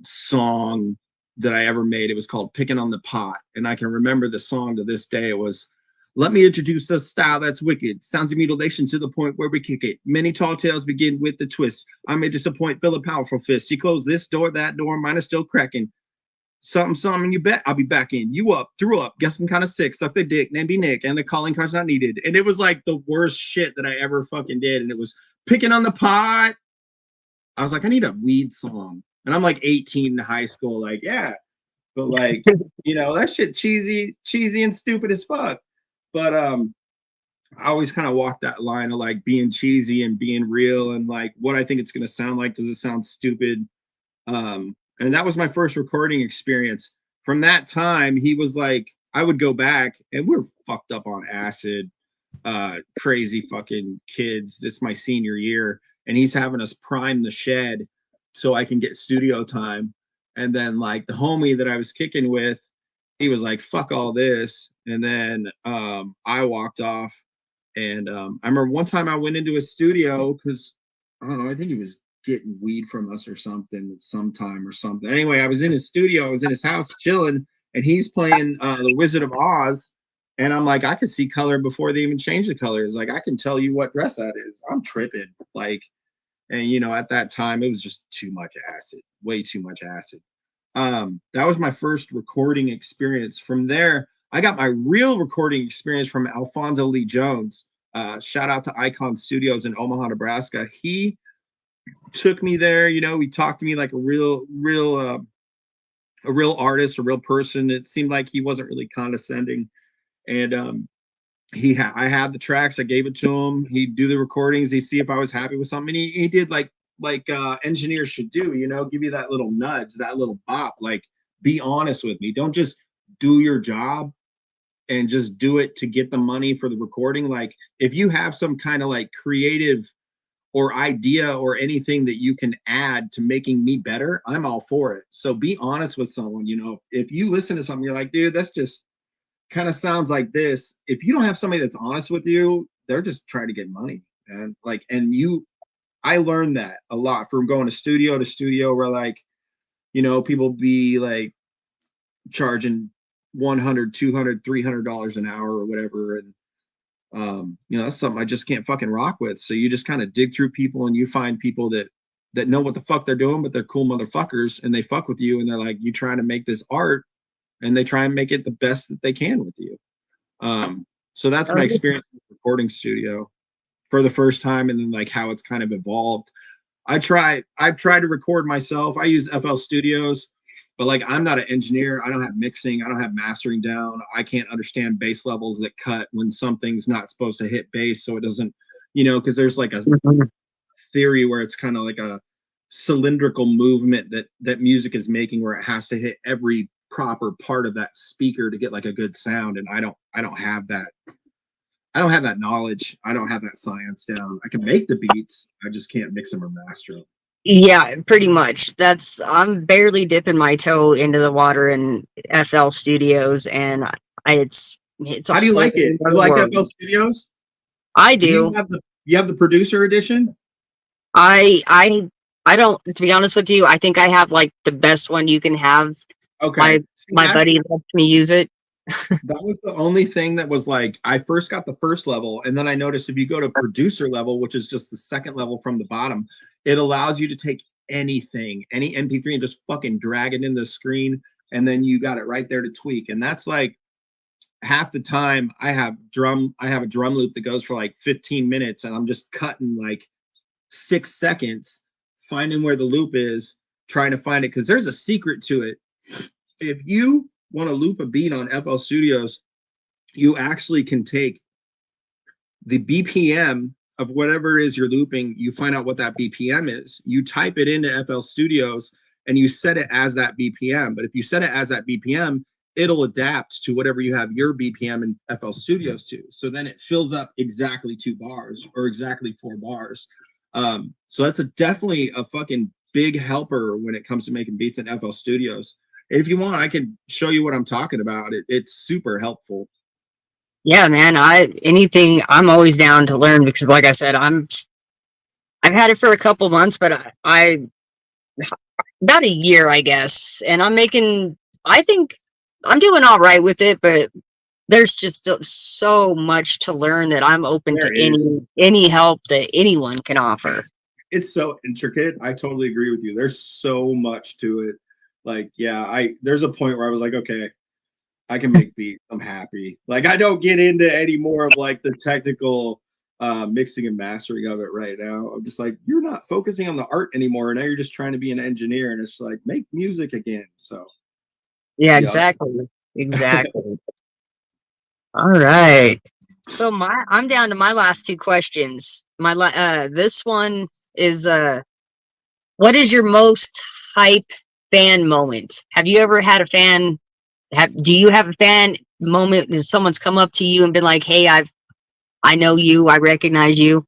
song that I ever made. It was called "Picking on the Pot," and I can remember the song to this day. It was, "Let me introduce a style that's wicked. Sounds of mutilation to the point where we kick it. Many tall tales begin with the twist. I may disappoint, feel a powerful fist. You close this door, that door, mine is still cracking. Something, you bet I'll be back in. You up, threw up, guess I'm kind of sick, suck the dick, name be Nick, and the calling card's not needed." And it was like the worst shit that I ever fucking did. And it was "Picking on the Pot." I was like, I need a weed song. And I'm like 18 in high school, like, yeah. But like, that shit cheesy and stupid as fuck. But I always kind of walk that line of like being cheesy and being real, and like what I think it's gonna sound like. Does it sound stupid? And that was my first recording experience. From that time, he was like, I would go back, and we're fucked up on acid, crazy fucking kids. It's my senior year, and he's having us prime the shed so I can get studio time. And then like the homie that I was kicking with, he was like, fuck all this. And then I walked off. And I remember one time I went into a studio because I don't know, I think he was getting weed from us or something sometime or something. Anyway, I was in his studio, I was in his house chilling, and he's playing The Wizard of Oz. And I'm like, I could see color before they even change the colors. Like, I can tell you what dress that is. I'm tripping. Like, and at that time it was just too much acid, way too much acid. That was my first recording experience. From there, I got my real recording experience from Alfonso Lee Jones. Shout out to Icon Studios in Omaha, Nebraska. He took me there. He talked to me like a real artist, a real person. It seemed like he wasn't really condescending. And I had the tracks. I gave it to him. He'd do the recordings. He'd see if I was happy with something. He did like engineers should do, give you that little nudge, that little bop. Like, be honest with me. Don't just do your job and just do it to get the money for the recording. Like, if you have some kind of like creative or idea or anything that you can add to making me better, I'm all for it. So be honest with someone. If you listen to something, you're like, dude, that's just kind of sounds like this. If you don't have somebody that's honest with you, they're just trying to get money. And like, I learned that a lot from going to studio where like, people be like charging $100, $200, $300 an hour or whatever. And, that's something I just can't fucking rock with. So you just kind of dig through people and you find people that know what the fuck they're doing, but they're cool motherfuckers, and they fuck with you. And they're like, you trying to make this art, and they try and make it the best that they can with you. So that's my experience in the recording studio for the first time, and then like how it's kind of evolved. I've tried to record myself. I use FL Studios, but like, I'm not an engineer. I don't have mixing. I don't have mastering down. I can't understand bass levels that cut when something's not supposed to hit bass. So it doesn't, because there's like a theory where it's kind of like a cylindrical movement that music is making, where it has to hit every proper part of that speaker to get like a good sound. And I don't have that. I don't have that knowledge. I don't have that science down. I can make the beats. I just can't mix them or master them. Yeah, pretty much. I'm barely dipping my toe into the water in FL Studios, and it's how do you like it? You like FL Studios? I do. You have the producer edition? I don't, to be honest with you, I think I have like the best one you can have. Okay. My buddy lets me use it. That was the only thing that was like, I first got the first level, and then I noticed if you go to producer level, which is just the second level from the bottom, it allows you to take anything, any MP3, and just fucking drag it into the screen, and then you got it right there to tweak. And that's like half the time I have a drum loop that goes for like 15 minutes, and I'm just cutting like 6 seconds, finding where the loop is, trying to find it, because there's a secret to it. If you want to loop a beat on FL Studios, you actually can take the BPM of whatever it is you're looping. You find out what that BPM is. You type it into FL Studios and you set it as that BPM. But if you set it as that BPM, it'll adapt to whatever you have your BPM in FL Studios to. So then it fills up exactly 2 bars or exactly 4 bars. So that's definitely a fucking big helper when it comes to making beats in FL Studios. If you want, I can show you what I'm talking about. It's super helpful. Yeah, man. I'm always down to learn because, like I said, I've had it for a couple months, but I about a year, I guess, and I think I'm doing all right with it, but there's just so much to learn that I'm open to any help that anyone can offer. It's so intricate. I totally agree with you. There's so much to it. Like, yeah, there's a point where I was like, okay, I can make beats. I'm happy. Like, I don't get into any more of like the technical mixing and mastering of it right now. I'm just like, you're not focusing on the art anymore. Now you're just trying to be an engineer, and it's like, make music again. So yeah, exactly. All right. So I'm down to my last 2 questions. This one is what is your most hype fan moment? Have you ever had a fan do you have a fan moment that someone's come up to you and been like, "Hey, I know you, I recognize you"?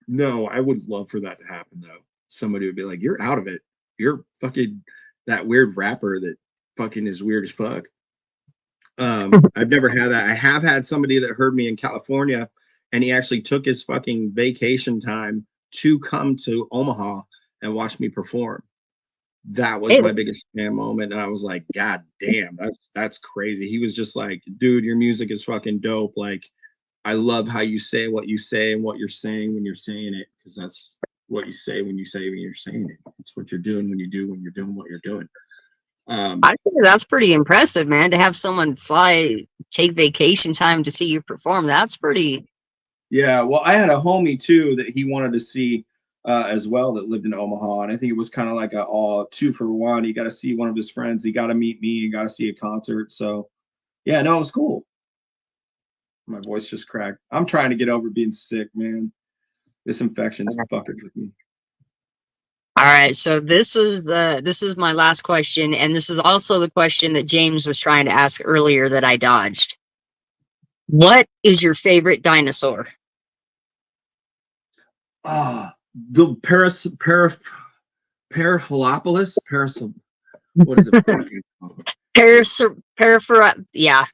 No, I would love for that to happen though. Somebody would be like, "You're out of it. You're fucking that weird rapper that fucking is weird as fuck." I've never had that. I have had somebody that heard me in California, and he actually took his fucking vacation time to come to Omaha and watch me perform. That was my biggest fan moment, and I was like, God damn, that's crazy. He was just like, dude, your music is fucking dope. Like, I love how you say what you say and what you're saying when you're saying it, because that's what you say when you're saying it. It's what you're doing when you're doing what you're doing. I think that's pretty impressive, man, to have someone take vacation time to see you perform. That's pretty. Yeah, well, I had a homie too that he wanted to see as well that lived in Omaha, and I think it was kind of like a 2-for-1. He got to see one of his friends, he got to meet me, and got to see a concert. So yeah, no, it was cool. My voice just cracked. I'm trying to get over being sick, man. This infection's fucking with me. All right, so this is my last question, and this is also the question that James was trying to ask earlier that I dodged. What is your favorite dinosaur? The Paraphilopoulos? What is it? Yeah.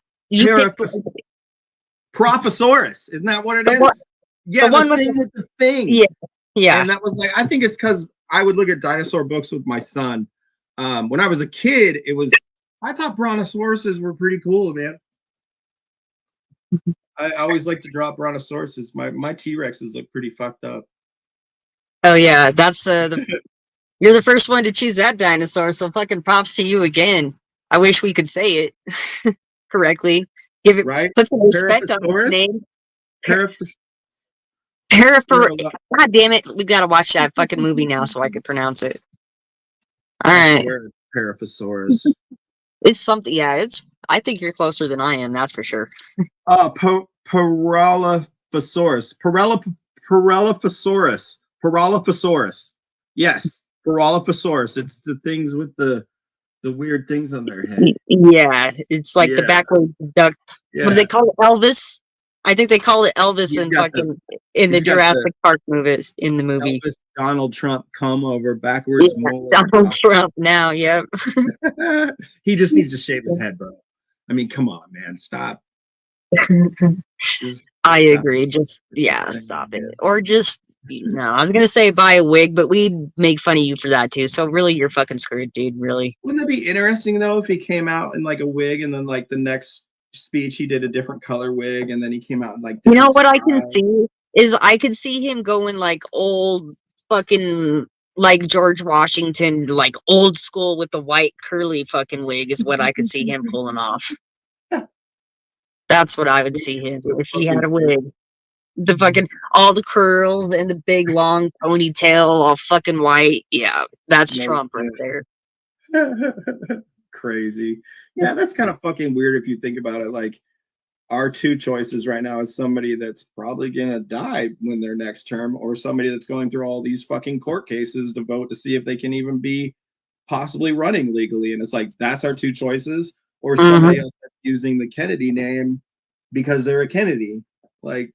Prophosaurus. Isn't that what it is? Yeah, the thing with the thing. Yeah. And that was like, I think it's because I would look at dinosaur books with my son. When I was a kid, I thought brontosauruses were pretty cool, man. I always like to draw brontosauruses. My T-Rexes look pretty fucked up. Oh yeah, that's you're the first one to choose that dinosaur, so fucking props to you again. I wish we could say it correctly. Give it right. Put some respect on its name. God damn it, we gotta watch that fucking movie now so I could pronounce it. All right. Paraphosaurus. It's something. Yeah, I think you're closer than I am. That's for sure. Paralophosaurus. Paralophosaurus. Yes, Paralophosaurus. It's the things with the weird things on their head. Yeah, it's like the backwards duck. Yeah. What do they call it? Elvis. I think they call it Elvis in the Jurassic Park movies in the movie. Elvis Donald Trump come over backwards. Yeah, Donald Trump now. Yep. He just needs to shave his head, bro. I mean, come on, man, stop. I agree. Just stop it, or just No, I was gonna say buy a wig, but we'd make fun of you for that too. So really, you're fucking screwed, dude. Really. Wouldn't it be interesting though if he came out in like a wig and then like the next speech he did a different color wig and then he came out in like You different know what I can styles? see is I could see him going like old fucking like George Washington, like old school with the white curly fucking wig is what I could see him pulling off. That's what I would see him if he had a wig. The fucking all the curls and the big long ponytail, all fucking white. Yeah, that's No Trump right shit. there. Crazy. Yeah, that's kind of fucking weird if you think about it. Like our two choices right now is somebody that's probably gonna die when their next term, or somebody that's going through all these fucking court cases to vote to see if they can even be possibly running legally. And it's like that's our two choices, or somebody else that's using the Kennedy name because they're a Kennedy. Like,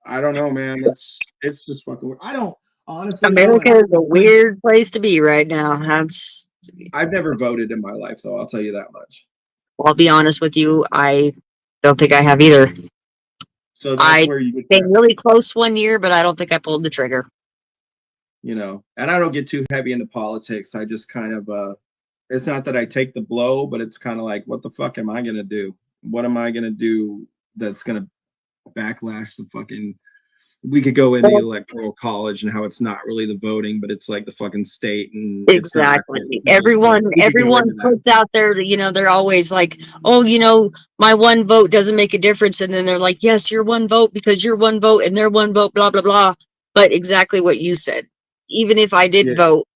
I don't know, man. It's just fucking weird. I don't honestly though, America is a weird place to be right now. I've never voted in my life though, I'll tell you that much. I'll be honest with you, I don't think I have either. So that's where you came really close one year, but I don't think I pulled the trigger. You know, and I don't get too heavy into politics. I just kind of it's not that I take the blow, but it's kind of like, what the fuck am I gonna do? What am I gonna do that's gonna backlash the fucking? We could go into the electoral college and how it's not really the voting, but it's like the fucking state and exactly. Everyone puts out there, you know, they're always like, oh, you know, my one vote doesn't make a difference, and then they're like, yes, your one vote because your one vote and their one vote, blah blah blah. But exactly what you said. Even if I did vote,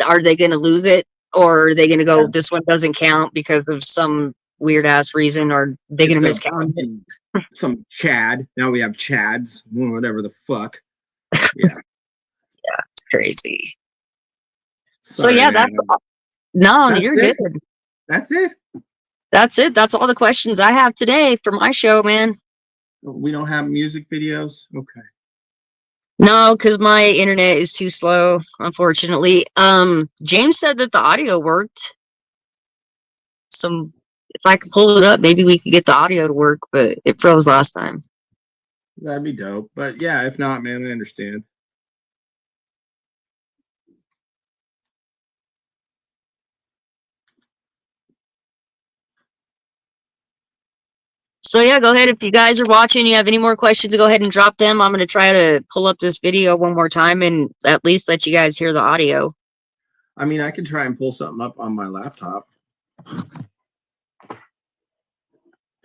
are they going to lose it, or are they going to go? This one doesn't count because of some weird ass reason, or are they going to miscount it? Some Chad. Now we have Chads, whatever the fuck. Yeah. Yeah, it's crazy. Sorry, so yeah, man. You're good. That's it. That's it. That's all the questions I have today for my show, man. We don't have music videos. Okay. No, because my internet is too slow, unfortunately. James said that the audio worked. So if I could pull it up, maybe we could get the audio to work, but it froze last time. That'd be dope. But yeah, if not, man, I understand. So yeah, go ahead. If you guys are watching, you have any more questions, go ahead and drop them. I'm going to try to pull up this video one more time and at least let you guys hear the audio. I mean, I can try and pull something up on my laptop.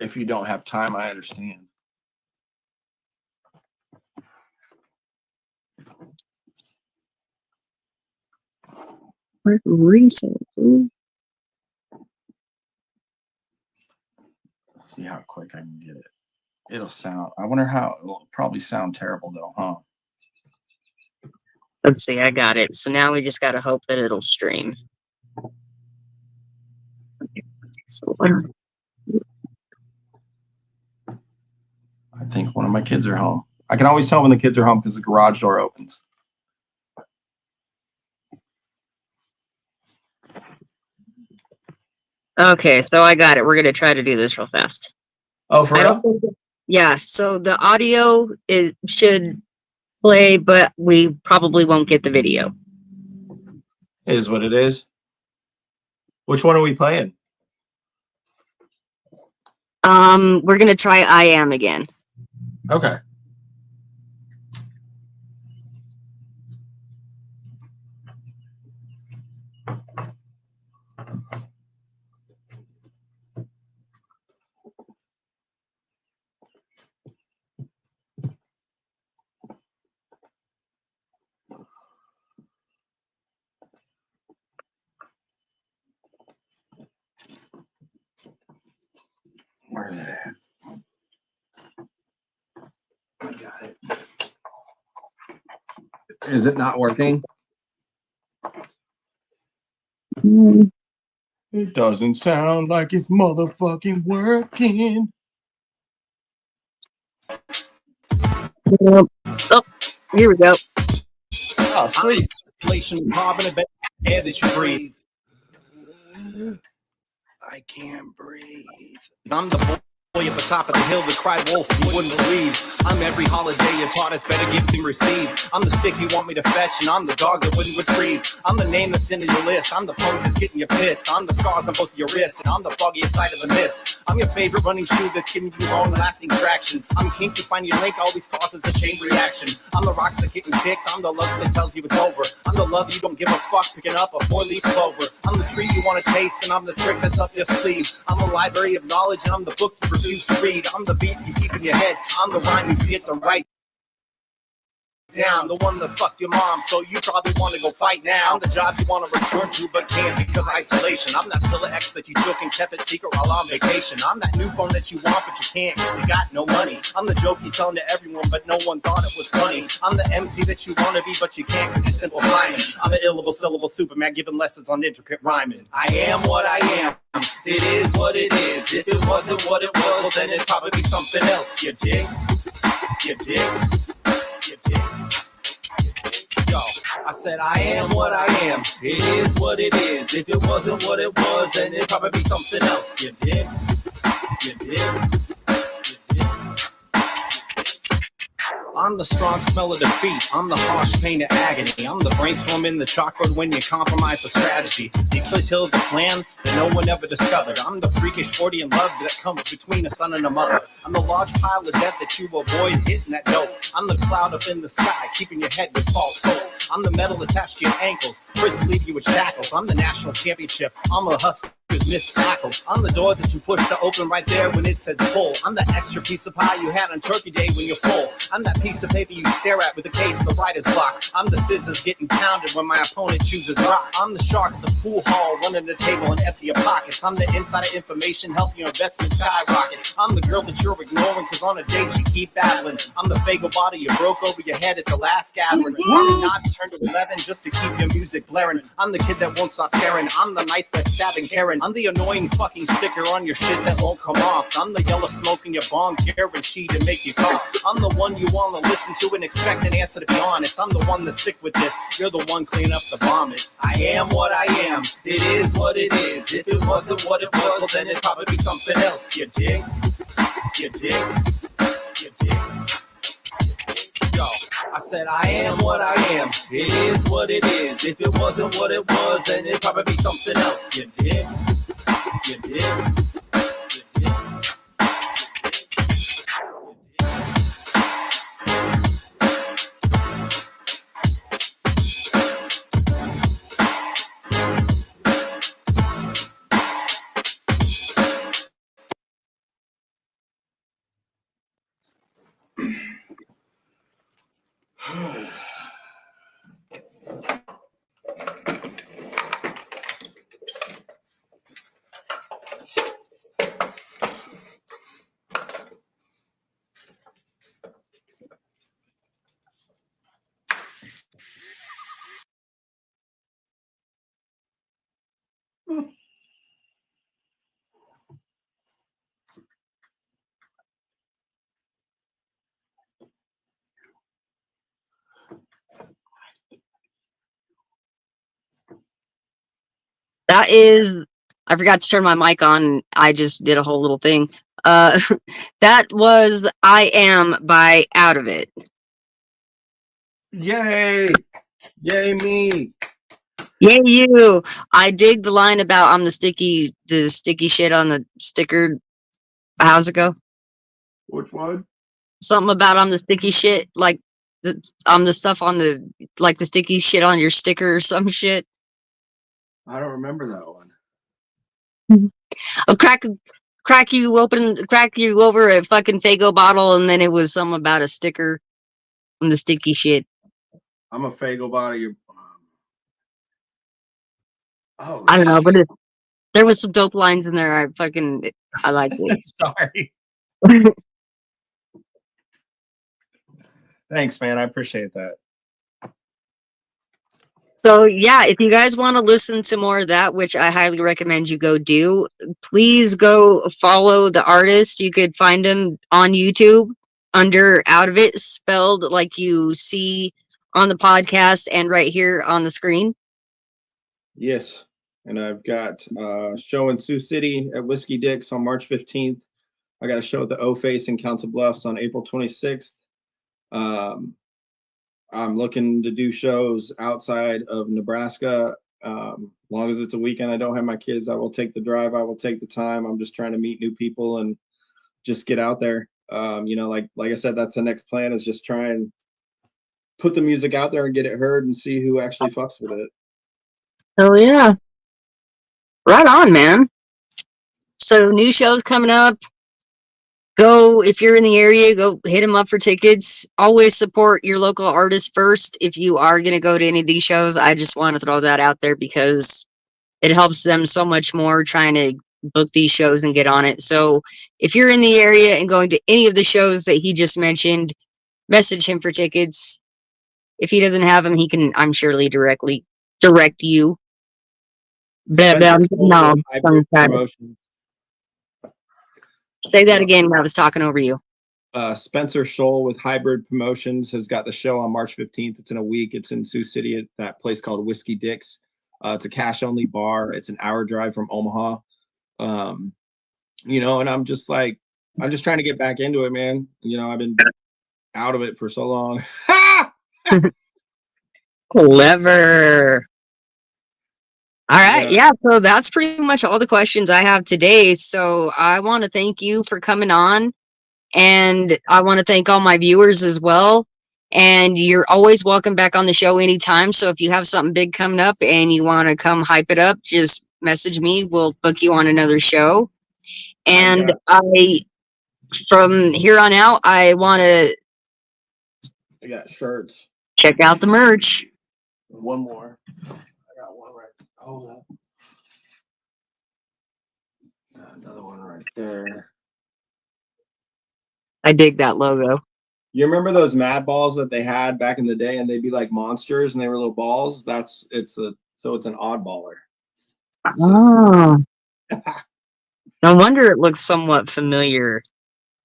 If you don't have time, I understand. Recent. See how quick I can get it. It'll sound. I wonder how it'll probably sound terrible though, huh? Let's see. I got it. So now we just got to hope that it'll stream. So I think one of my kids are home. I can always tell when the kids are home because the garage door opens. Okay, so I got it. We're gonna try to do this real fast. Oh, for real? Yeah. So the audio should play, but we probably won't get the video. Is what it is. Which one are we playing? We're gonna try I Am again. Okay. Where is it at? I got it. Is it not working? It doesn't sound like it's motherfucking working. Oh, here we go. Oh, sweet. Circulation, carbon, and air that you breathe. I can't breathe. I'm the boy at the top of the hill that cried wolf, you wouldn't believe. I'm every holiday you taught it's better give than receive. I'm the stick you want me to fetch, and I'm the dog that wouldn't retrieve. I'm the name that's in your list, I'm the pony that's getting you pissed. I'm the scars on both of your wrists, and I'm the foggiest side of the mist. I'm your favorite running shoe that's giving you long-lasting traction. I'm kink you find your link, always causes a chain reaction. I'm the rocks that getting kicked, I'm the love that tells you it's over. I'm the love you don't give a fuck picking up a 4-leaf clover. I'm the tree you want to taste, and I'm the trick that's up your sleeve. I'm a library of knowledge, and I'm the book you refuse to read. I'm the beat you keep in your head, I'm the rhyme you forget to write down, the one that fucked your mom, so you probably want to go fight now. I'm the job you want to return to but can't because of isolation. I'm that pillar X that you took and kept it secret while on vacation. I'm that new phone that you want but you can't because you got no money. I'm the joke you're telling to everyone but no one thought it was funny. I'm the MC that you want to be but you can't because you're simple rhyming. I'm an illable syllable Superman giving lessons on intricate rhyming. I am what I am, it is what it is. If it wasn't what it was, then it'd probably be something else. You dig? You dig? You dig? Yo, I said I am what I am, it is what it is. If it wasn't what it was, then it'd probably be something else. You dig? You dig? You dig? I'm the strong smell of defeat, I'm the harsh pain of agony. I'm the brainstorm in the chalkboard when you compromise the strategy. The Achilles heel of the plan that no one ever discovered. I'm the freakish 40 in love that comes between a son and a mother. I'm the large pile of debt that you avoid hitting that dope. I'm the cloud up in the sky, keeping your head with false hope. I'm the metal attached to your ankles, prison leave you with shackles. I'm the national championship, I'm a Husker's missed tackles. I'm the door that you push to open right there when it said full. I'm the extra piece of pie you had on Turkey Day when you're full. I'm that piece of paper you stare at with the case of the writer's block. I'm the scissors getting pounded when my opponent chooses rock. I'm the shark at the pool hall, running the table and empty your pockets. I'm the insider information, help your investment skyrocket. I'm the girl that you're ignoring cause on a date you keep battling. I'm the fago bottle you broke over your head at the last gathering. I'm the knot you turned to 11 just to keep your music blaring. I'm the kid that won't stop staring. I'm the knife that's stabbing Karen. I'm the annoying fucking sticker on your shit that won't come off. I'm the yellow smoke in your bong guaranteed to make you cough. I'm the one you want to listen to and expect an answer to be honest. I'm the one that's sick with this. You're the one cleaning up the vomit. I am what I am. It is what it is. If it wasn't what it was, then it'd probably be something else. You dig? You dig? You dig? Yo, I said I am what I am. It is what it is. If it wasn't what it was, then it'd probably be something else. You dig? You dig? You dig? That is, I forgot to turn my mic on. I just did a whole little thing. That was I Am by Out of It. Yay! Yay me! Yay you! I dig the line about I'm the sticky shit on the sticker. How's it go? Which one? Something about I'm the sticky shit, like I'm the stuff on the, like the sticky shit on your sticker or some shit. I don't remember that one. I'll crack you over a fucking Fago bottle, and then it was something about a sticker on the sticky shit. I'm a Fago body. Oh, I don't know, but there was some dope lines in there. I liked it. sorry. Thanks, man. I appreciate that. So yeah, if you guys want to listen to more of that, which I highly recommend you go do, please go follow the artist. You could find him on YouTube under Out of It, spelled like you see on the podcast and right here on the screen. Yes. And I've got a show in Sioux City at Whiskey Dick's on March 15th. I got a show at the O Face in Council Bluffs on April 26th. I'm looking to do shows outside of Nebraska. Long as it's a weekend, I don't have my kids, I will take the drive. I will take the time. I'm just trying to meet new people and just get out there. Like I said, that's the next plan, is just try and put the music out there and get it heard and see who actually fucks with it. Hell yeah. Right on, man. So new shows coming up. Go, if you're in the area, go hit them up for tickets. Always support your local artists first. If you are going to go to any of these shows, I just want to throw that out there because it helps them so much more trying to book these shows and get on it. So if you're in the area and going to any of the shows that he just mentioned, message him for tickets. If he doesn't have them, he can, I'm surely directly direct you. Blah, blah, no, Promotions. say that again when I was talking over you. Spencer Scholl with Hybrid Promotions has got the show on March 15th. It's in a week. It's in Sioux City at that place called Whiskey Dick's. It's a cash only bar. It's an hour drive from Omaha. And I'm just trying to get back into it, man. I've been out of it for so long. Clever. All right. Yeah. So that's pretty much all the questions I have today. So I want to thank you for coming on, and I want to thank all my viewers as well. And you're always welcome back on the show anytime. So if you have something big coming up and you want to come hype it up, just message me. We'll book you on another show. And from here on out, I want to got shirts. Check out the merch. One more. I got one right. Hold up. Another one right there. I dig that logo. You remember those Mad Balls that they had back in the day, and they'd be like monsters, and they were little balls? It's an oddballer. Oh. No wonder it looks somewhat familiar.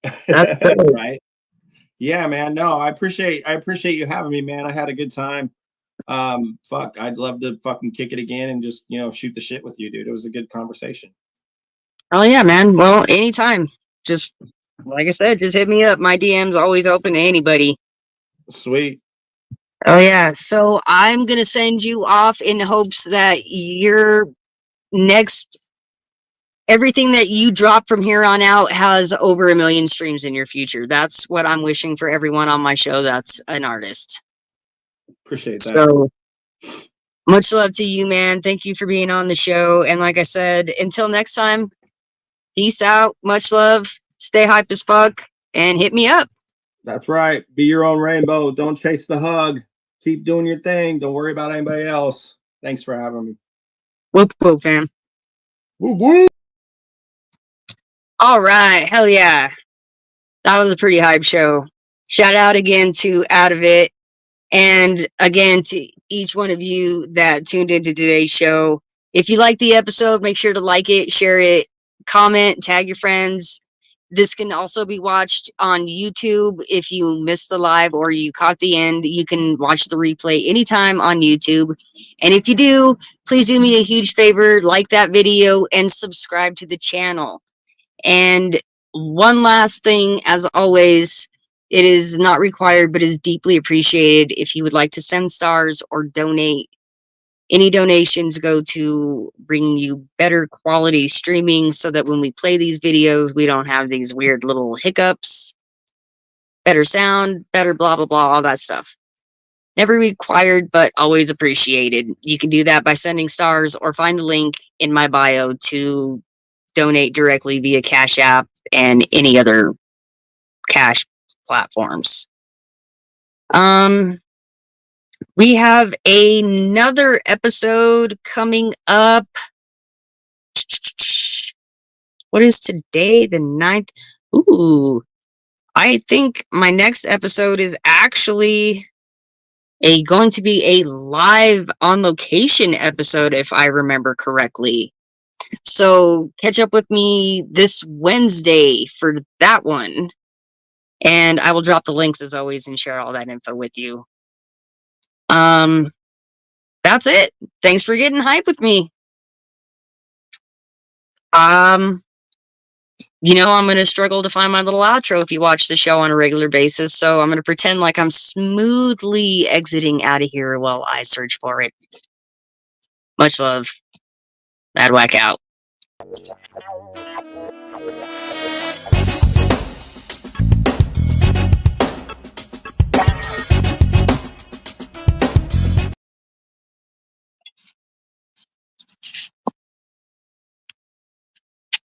That's cool. Right? Yeah, man. No, I appreciate you having me, man. I had a good time. I'd love to fucking kick it again and just shoot the shit with you, dude. It was a good conversation. Oh yeah, man. Well, anytime. Just like I said, just hit me up. My DM's always open to anybody. Sweet. Oh yeah. So I'm gonna send you off in hopes that your next everything that you drop from here on out has over 1 million streams in your future. That's what I'm wishing for everyone on my show that's an artist. Appreciate that. So much love to you, man. Thank you for being on the show. And like I said, until next time, peace out. Much love. Stay hype as fuck and hit me up. That's right. Be your own rainbow. Don't chase the hug. Keep doing your thing. Don't worry about anybody else. Thanks for having me. Whoop, whoop, fam. Woo woo. All right. Hell yeah. That was a pretty hype show. Shout out again to OWDUVIT. And again, to each one of you that tuned into today's show. If you like the episode, make sure to like it, share it, comment, tag your friends. This can also be watched on YouTube. If you missed the live or you caught the end, you can watch the replay anytime on YouTube. And if you do, please do me a huge favor, like that video and subscribe to the channel. And one last thing, as always, it is not required, but is deeply appreciated if you would like to send stars or donate. Any donations go to bring you better quality streaming so that when we play these videos, we don't have these weird little hiccups. Better sound, better blah, blah, blah, all that stuff. Never required, but always appreciated. You can do that by sending stars or find a link in my bio to donate directly via Cash App and any other cash platforms. We have another episode coming up. What is today? The 9th? Ooh. I think my next episode is actually going to be a live on location episode, if I remember correctly. So catch up with me this Wednesday for that one. And I will drop the links as always and share all that info with you. That's it. Thanks for getting hype with me. you know, I'm going to struggle to find my little outro if you watch the show on a regular basis. So I'm going to pretend like I'm smoothly exiting out of here while I search for it. Much love. Mad Whack out.